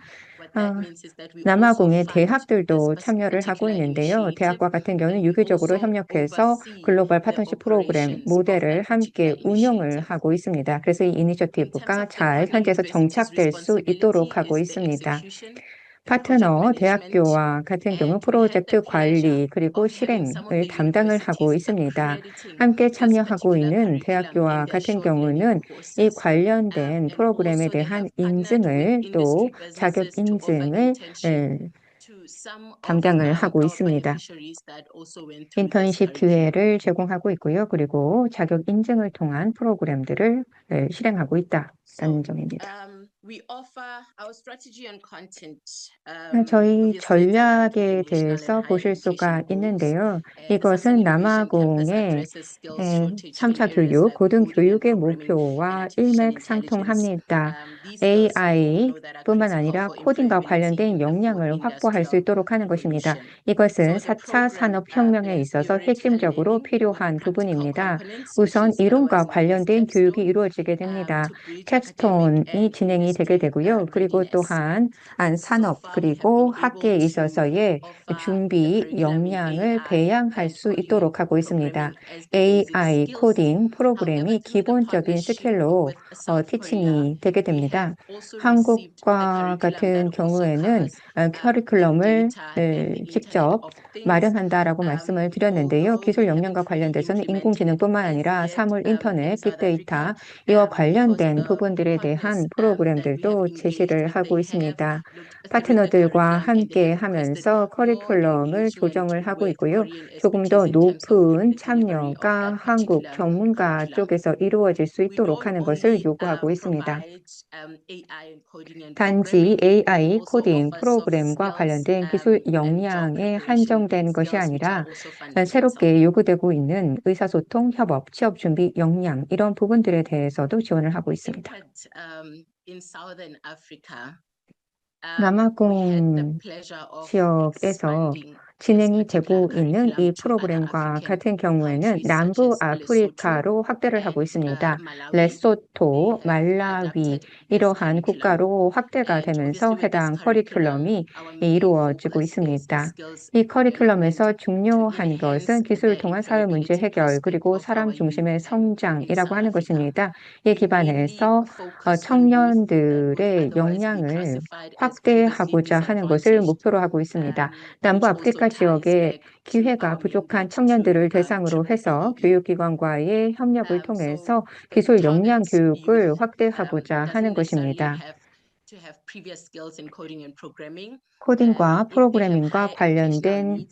남아공의 대학들도 참여를 하고 있는데요. 대학과 같은 경우는 유기적으로 협력해서 글로벌 파트너십 프로그램 모델을 함께 운영을 하고 있습니다. 그래서 이 이니셔티브가 잘 현지에서 정착될 수 있도록 하고 있습니다. 파트너 대학교와 같은 경우 프로젝트 관리 그리고 실행을 담당을 하고 있습니다. 함께 참여하고 있는 대학교와 같은 경우는 이 관련된 프로그램에 대한 인증을 또 자격 인증을 담당을 하고 있습니다. 인턴십 기회를 제공하고 있고요. 그리고 자격 인증을 통한 프로그램들을 실행하고 있다는 점입니다. 저희 전략에 대해서 보실 수가 있는데요. 이것은 남아공의 3차 교육, 고등교육의 목표와 일맥상통합니다. AI뿐만 아니라 코딩과 관련된 역량을 확보할 수 있도록 하는 것입니다. 이것은 4차 산업혁명에 있어서 핵심적으로 필요한 부분입니다. 우선 이론과 관련된 교육이 이루어지게 됩니다. 캡스톤이 진행이 되게 되고요. 그리고 또한 산업 그리고 학계에 있어서의 준비 역량을 배양할 수 있도록 하고 있습니다. AI 코딩 프로그램이 기본적인 스킬로 티칭이 되게 됩니다. 한국과 같은 경우에는 커리큘럼을 직접 마련한다라고 말씀을 드렸는데요. 기술 역량과 관련돼서는 인공지능뿐만 아니라 사물 인터넷, 빅데이터 이와 관련된 부분들에 대한 프로그램들도 제시를 하고 있습니다. 파트너들과 함께 하면서 커리큘럼을 조정을 하고 있고요. 조금 더 높은 참여가 한국 전문가 쪽에서 이루어질 수 있도록 하는 것을 요구하고 있습니다. 단지 AI 코딩 프로그램과 관련된 기술 역량에 한정된 것이 아니라 새롭게 요구되고 있는 의사소통, 협업, 취업 준비 역량 이런 부분들에 대해서도 지원을 하고 있습니다. 남아공 지역에서 진행이 되고 있는 이 프로그램과 같은 경우에는 남부 아프리카로 확대를 하고 있습니다. 레소토, 말라위 이러한 국가로 확대가 되면서 해당 커리큘럼이 이루어지고 있습니다. 이 커리큘럼에서 중요한 것은 기술을 통한 사회 문제 해결 그리고 사람 중심의 성장이라고 하는 것입니다. 이 기반에서 청년들의 역량을 확대하고자 하는 것을 목표로 하고 있습니다. 남부 아프리카 지역의 기회가 부족한 청년들을 대상으로 해서 교육기관과의 협력을 통해서 기술 역량 교육을 확대하고자 하는 것입니다. 코딩과 프로그래밍과 관련된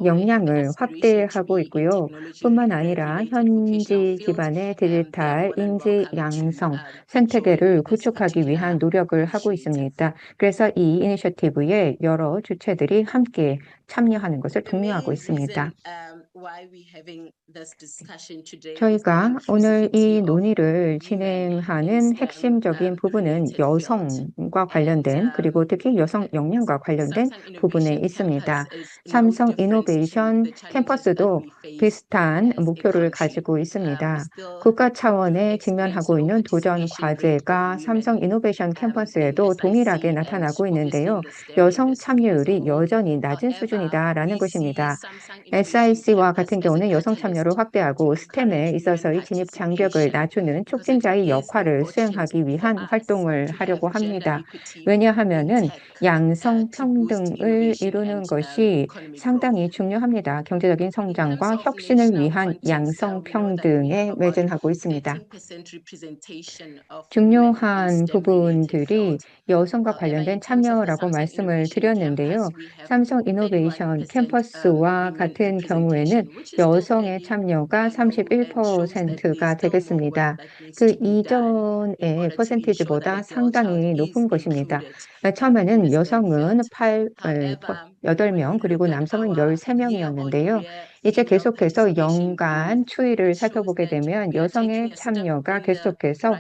역량을 확대하고 있고요. 뿐만 아니라 현지 기반의 디지털 인재 양성 생태계를 구축하기 위한 노력을 하고 있습니다. 그래서 이 이니셔티브에 여러 주체들이 함께 참여하는 것을 독려하고 있습니다. 저희가 오늘 이 논의를 진행하는 핵심적인 부분은 여성과 관련된 그리고 특히 여성 역량과 관련된 부분에 있습니다. 삼성 이노베이션 캠퍼스도 비슷한 목표를 가지고 있습니다. 국가 차원에 직면하고 있는 도전 과제가 삼성 이노베이션 캠퍼스에도 동일하게 나타나고 있는데요. 여성 참여율이 여전히 낮은 수준이다라는 것입니다. SIC와 같은 경우는 여성 참여를 확대하고 스템에 있어서의 진입 장벽을 낮추는 촉진자의 역할을 수행하기 위한 활동을 하려고 합니다. 왜냐하면은 양성 평등을 이루는 것이 상당히 중요합니다. 경제적인 성장과 혁신을 위한 양성 평등에 매진하고 있습니다. 중요한 부분들이 여성과 관련된 참여라고 말씀을 드렸는데요. 삼성 이노베이션 캠퍼스와 같은 경우에는 여성의 참여가 31%가 되겠습니다. 그 이전의 퍼센티지보다 상당히 높은 것입니다. 처음에는 여성은 8명 그리고 남성은 13명이었는데요. 이제 계속해서 연간 추이를 살펴보게 되면 여성의 참여가 계속해서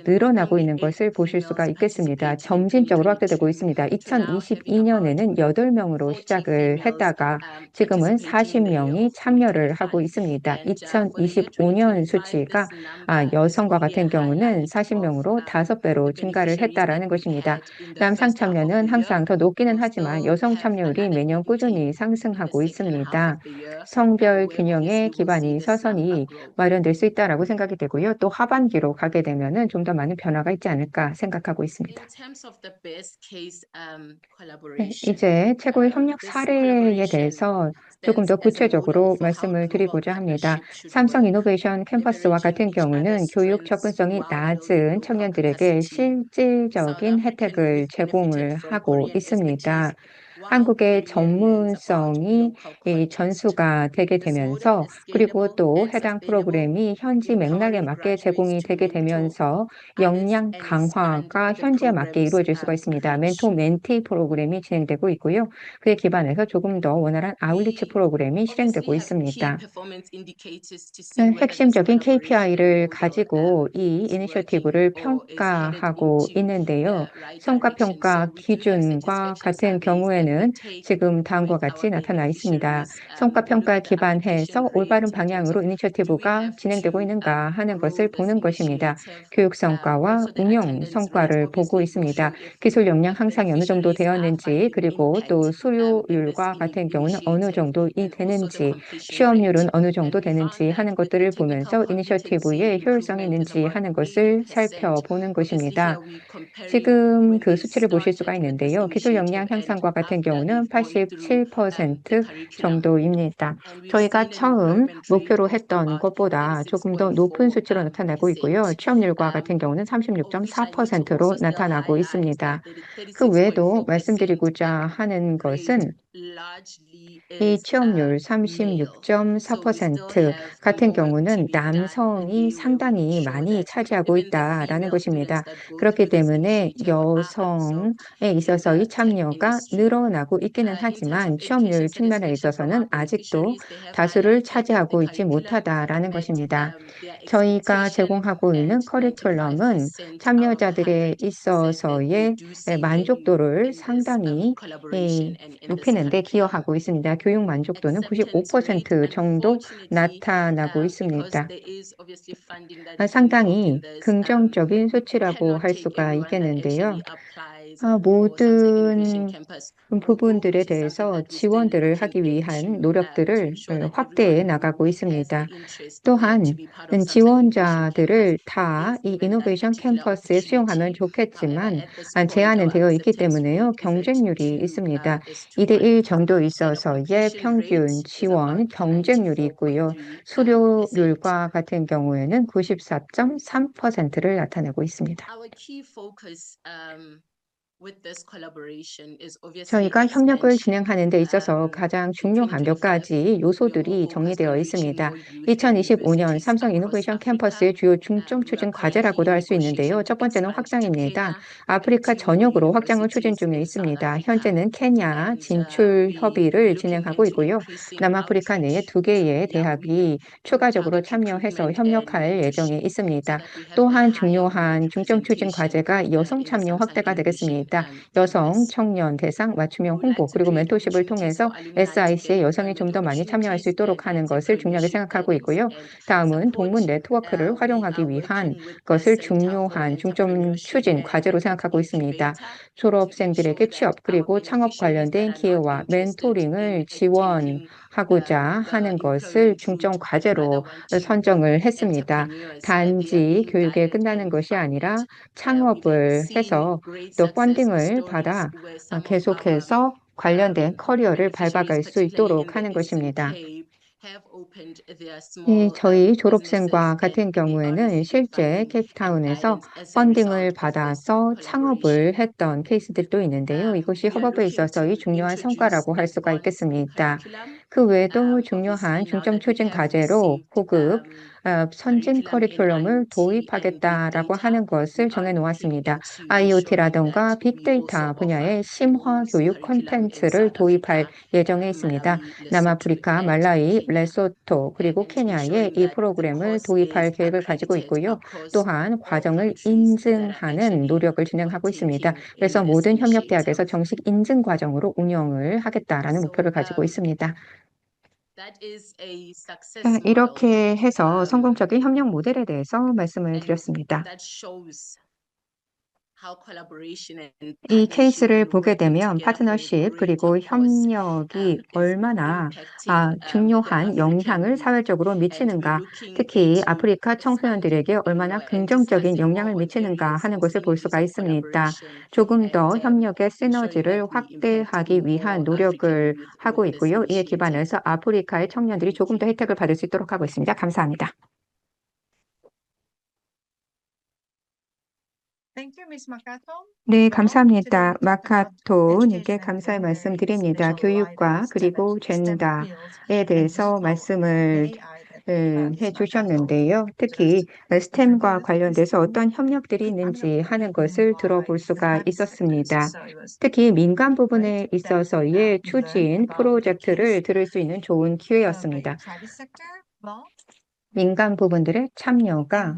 늘어나고 있는 것을 보실 수가 있겠습니다. 점진적으로 확대되고 있습니다. 2022년에는 8명으로 시작을 했다가 지금은 40명이 참여를 하고 있습니다. 2025년 수치가 여성과 같은 경우는 40명으로 5배로 증가를 했다라는 것입니다. 남성 참여는 항상 더 높기는 하지만 여성 참여율이 매년 꾸준히 상승하고 있습니다. 성별 균형의 기반이 서서히 마련될 수 있다라고 생각이 되고요. 또 하반기로 가게 되면은 좀 더 많은 변화가 있지 않을까 생각하고 있습니다. 이제 최고의 협력 사례에 대해서 조금 더 구체적으로 말씀을 드리고자 합니다. 삼성 이노베이션 캠퍼스와 같은 경우는 교육 접근성이 낮은 청년들에게 실질적인 혜택을 제공을 하고 있습니다. 한국의 전문성이 전수가 되게 되면서 그리고 또 해당 프로그램이 현지 맥락에 맞게 제공이 되게 되면서 역량 강화가 현지에 맞게 이루어질 수가 있습니다. 멘토 멘티 프로그램이 진행되고 있고요. 그에 기반해서 조금 더 원활한 아웃리치 프로그램이 실행되고 있습니다. 핵심적인 KPI를 가지고 이 이니셔티브를 평가하고 있는데요. 성과평가 기준과 같은 경우에는 지금 다음과 같이 나타나 있습니다. 성과평가에 기반해서 올바른 방향으로 이니셔티브가 진행되고 있는가 하는 것을 보는 것입니다. 교육 성과와 운영 성과를 보고 있습니다. 기술 역량 향상이 어느 정도 되었는지, 그리고 또 수료율과 같은 경우는 어느 정도 되는지, 취업률은 어느 정도 되는지 하는 것들을 보면서 이니셔티브의 효율성이 있는지 하는 것을 살펴보는 것입니다. 지금 그 수치를 보실 수가 있는데요. 기술 역량 향상과 같은 경우는 87% 정도입니다. 저희가 처음 목표로 했던 것보다 조금 더 높은 수치로 나타나고 있고요. 취업률과 같은 경우는 36.4%로 나타나고 있습니다. 그 외에도 말씀드리고자 하는 것은 이 취업률 36.4% 같은 경우는 남성이 상당히 많이 차지하고 있다라는 것입니다. 그렇기 때문에 여성에 있어서의 참여가 늘어나고 있기는 하지만 취업률 측면에 있어서는 아직도 다수를 차지하고 있지 못하다라는 것입니다. 저희가 제공하고 있는 커리큘럼은 참여자들에 있어서의 만족도를 상당히 높이는 데 기여하고 있습니다. 교육 만족도는 95% 정도 나타나고 있습니다. 상당히 긍정적인 수치라고 할 수가 있겠는데요. 모든 부분들에 대해서 지원들을 하기 위한 노력들을 확대해 나가고 있습니다. 또한 지원자들을 다 이 이노베이션 캠퍼스에 수용하면 좋겠지만 제한은 되어 있기 때문에요. 경쟁률이 있습니다. 2대1 정도 있어서의 평균 지원 경쟁률이 있고요. 수료율과 같은 경우에는 94.3%를 나타내고 있습니다. 저희가 협력을 진행하는 데 있어서 가장 중요한 몇 가지 요소들이 정리되어 있습니다. 2025년 삼성 이노베이션 캠퍼스의 주요 중점 추진 과제라고도 할 수 있는데요. 첫 번째는 확장입니다. 아프리카 전역으로 확장을 추진 중에 있습니다. 현재는 케냐 진출 협의를 진행하고 있고요. 남아프리카 내에 2개의 대학이 추가적으로 참여해서 협력할 예정에 있습니다. 또한 중요한 중점 추진 과제가 여성 참여 확대가 되겠습니다. 여성, 청년 대상 맞춤형 홍보 그리고 멘토십을 통해서 SIC에 여성이 좀 더 많이 참여할 수 있도록 하는 것을 중요하게 생각하고 있고요. 다음은 동문 네트워크를 활용하기 위한 것을 중요한 중점 추진 과제로 생각하고 있습니다. 졸업생들에게 취업 그리고 창업 관련된 기회와 멘토링을 지원하고자 하는 것을 중점 과제로 선정을 했습니다. 단지 교육에 끝나는 것이 아니라 창업을 해서 또 펀딩을 받아 계속해서 관련된 커리어를 밟아갈 수 있도록 하는 것입니다. 저희 졸업생과 같은 경우에는 실제 케이프타운에서 펀딩을 받아서 창업을 했던 케이스들도 있는데요. 이것이 협업에 있어서의 중요한 성과라고 할 수가 있겠습니다. 그 외에도 중요한 중점 추진 과제로 고급 선진 커리큘럼을 도입하겠다라고 하는 것을 정해놓았습니다. IoT라든가 빅데이터 분야의 심화 교육 콘텐츠를 도입할 예정에 있습니다. 남아프리카, 말라위, 레소토 그리고 케냐에 이 프로그램을 도입할 계획을 가지고 있고요. 또한 과정을 인증하는 노력을 진행하고 있습니다. 그래서 모든 협력대학에서 정식 인증 과정으로 운영을 하겠다라는 목표를 가지고 있습니다. 이렇게 해서 성공적인 협력 모델에 대해서 말씀을 드렸습니다. 이 케이스를 보게 되면 파트너십 그리고 협력이 얼마나 중요한 영향을 사회적으로 미치는가, 특히 아프리카 청소년들에게 얼마나 긍정적인 영향을 미치는가 하는 것을 볼 수가 있습니다. 조금 더 협력의 시너지를 확대하기 위한 노력을 하고 있고요. 이에 기반해서 아프리카의 청년들이 조금 더 혜택을 받을 수 있도록 하고 있습니다. 감사합니다. Thank you, Ms. Makato. 네, Well, 감사합니다. today we talk about 마카토님께 education 감사의 and 말씀드립니다. very 교육과 specialized 그리고 STEM 젠더에 fields 대해서 and 말씀을 may I that, Ms. 해주셨는데요. Makato 특히 just 스템과 introduce 관련돼서 this 어떤 협력들이 있는지 하는 것을 들어볼 수가 있었습니다. So it was 특히 민간 부분에 great that 있어서의 we learned 추진 about the 프로젝트를 case 들을 수 있는 좋은 of the 기회였습니다. private sector. Well, 민간 부분들의 참여가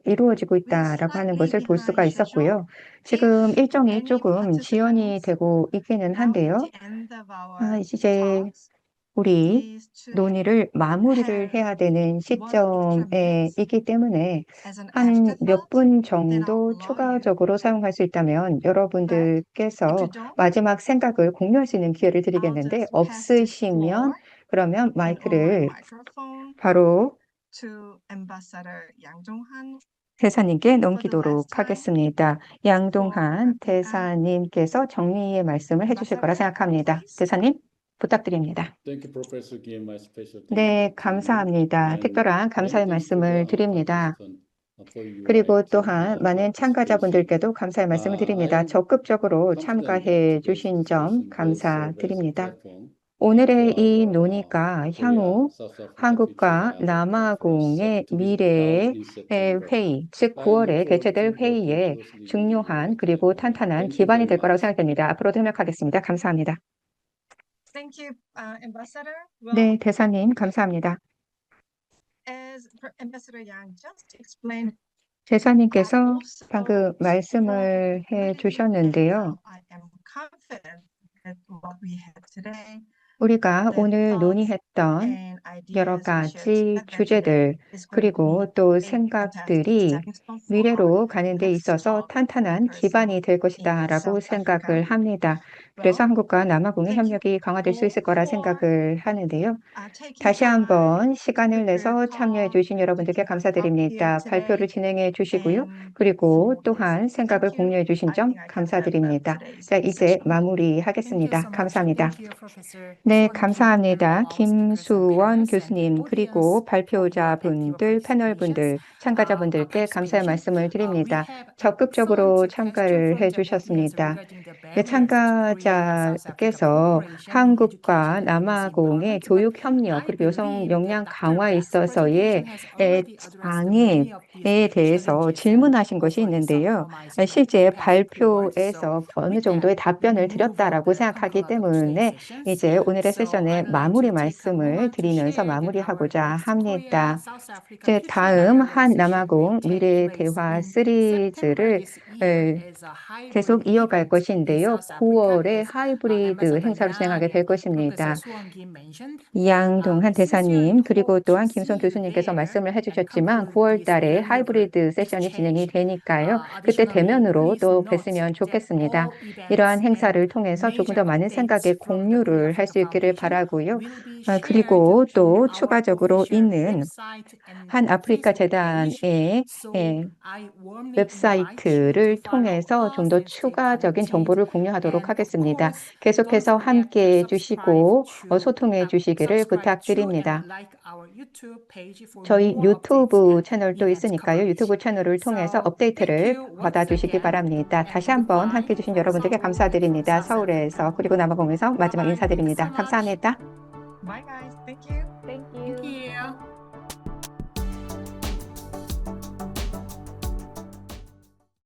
이루어지고 있다라고 하는 것을 볼 수가 있었고요. 지금 일정이 조금 지연이 되고 있기는 한데요. now the end of our 이제 talks 우리 is to 논의를 마무리를 해야 되는 시점에 있기 때문에 as an 한 몇 afterthought 분 then I'll 정도 allow you 추가적으로 사용할 수 있다면 여러분들께서 if you don't 마지막 생각을 공유할 수 있는 기회를 I'll 드리겠는데 just pass the 없으시면 floor 그러면 and on my 마이크를 microphone 바로 to Ambassador Yang Dong-han. 대사님께 last 넘기도록 time 하겠습니다. 양동한 대사님께서 정리의 말씀을 해주실 거라 생각합니다. 대사님, 부탁드립니다. Thank you, Professor Kim. My special 네, thanks to you 감사합니다. and 특별한 감사의 many thanks to 말씀을 the 드립니다. participant for your 그리고 active 또한 많은 participation. 참가자분들께도 감사의 말씀을 I 드립니다. am 적극적으로 confident 참가해 that today's 주신 점 discussion will serve as a 감사드립니다. platform 오늘의 for 이 our 논의가 향후 Korea-South Africa 한국과 Future Dialogue 남아공의 Conference to be 미래의 held in September. 회의, 즉 I 9월에 look forward 개최될 to working 회의에 closely with you 중요한 and 그리고 탄탄한 thank you 기반이 very 될 거라고 much. 생각됩니다. 앞으로도 협력하겠습니다. 감사합니다. Thank you, Ambassador. Well, 네, 대사님 감사합니다. as Ambassador Yang just explained, 대사님께서 I also 방금 말씀을 해 believe 주셨는데요. and I am confident that what we had today, 우리가 the 오늘 thoughts 논의했던 and 여러 ideas we shared 가지 together 주제들, today is going to 그리고 be 또 a fantastic 생각들이 stepping stone for our 미래로 가는 데 next 있어서 talk 탄탄한 in 기반이 person 될 in 것이다라고 South Africa. 생각을 합니다. 그래서 Well, 한국과 남아공의 thank you 협력이 강화될 수 all 있을 거라 for 생각을 하는데요. taking 다시 time 한번 to 시간을 prepare 내서 참여해 talk, 주신 여러분들께 to give a talk here 감사드립니다. 발표를 today, 진행해 주시고요. and 그리고 for 또한 this. 생각을 Thank you. 공유해 주신 I 점 think I can wrap up 감사드립니다. today's 자, 이제 session. Thank you 마무리하겠습니다. so much. 감사합니다. Thank you, Professor 네, Suwon Kim, and 감사합니다. all speakers and 김수원 panelists and 교수님, audience 그리고 for your active 발표자분들, 패널분들, participations, 참가자분들께 감사의 participation. 말씀을 We 드립니다. have an 적극적으로 excellent 참가를 question from the audience 해주셨습니다. regarding the 네, barriers to Korea and South Africa 참가자께서 cooperation in 한국과 education and women's 남아공의 empowerment. 교육 But 협력 I 그리고 여성 believe 역량 that Dr. 강화에 Park's 있어서의 presentation has already addressed many of these 장애에 대해서 challenges and 질문하신 것이 offered some 있는데요. promising 실제 path forward. 발표에서 So 어느 with 정도의 that, we 답변을 will move on 드렸다라고 the 생각하기 conclude of today's 때문에 sessions. 이제 오늘의 So 세션의 I'd like 마무리 to take a 말씀을 moment to 드리면서 share that our 마무리하고자 next Korea, 합니다. South Africa 이제 Future 다음 Dialogue 한 session will 남아공 take 미래 place 대화 in 시리즈를 September this year as a 계속 hybrid 이어갈 event in 것인데요. South Africa 9월에 as 하이브리드 Ambassador 행사를 진행하게 Yang 될 and 것입니다. Professor Suwon Kim mentioned. 양동한 We sincerely 대사님 그리고 hope to 또한 김성 see you 교수님께서 there 말씀을 and 해주셨지만 conclude 9월 this 달에 valuable 하이브리드 세션이 진행이 exchange. 되니까요. 그때 Additionally, 대면으로 please 또 note 뵀으면 that 좋겠습니다. all 이러한 events 행사를 and 통해서 조금 major 더 많은 updates 생각의 from the Korea 공유를 할 수 Africa 있기를 Foundation 바라고요. will be shared 그리고 on 또 our 추가적으로 official 있는 website and 한 아프리카 Facebook page. 재단의 So I warmly invite you 웹사이트를 to follow 통해서 좀 us 더 and stay 추가적인 connected. 정보를 공유하도록 And of 하겠습니다. course, don't 계속해서 forget to 함께 해주시고 subscribe 소통해 to 주시기를 subscribe to 부탁드립니다. and like our YouTube page for 저희 more updates 유튜브 and 채널도 event 있으니까요. coverage. 유튜브 채널을 통해서 So thank 업데이트를 you once 받아주시기 again 바랍니다. and 다시 한번 goodbye 함께 해주신 from 여러분들께 Seoul and 감사드립니다. from South 서울에서 Africa. 그리고 남아공에서 마지막 Bye-bye. Thank you 인사드립니다. so much. 감사합니다. Bye, guys. Thank you.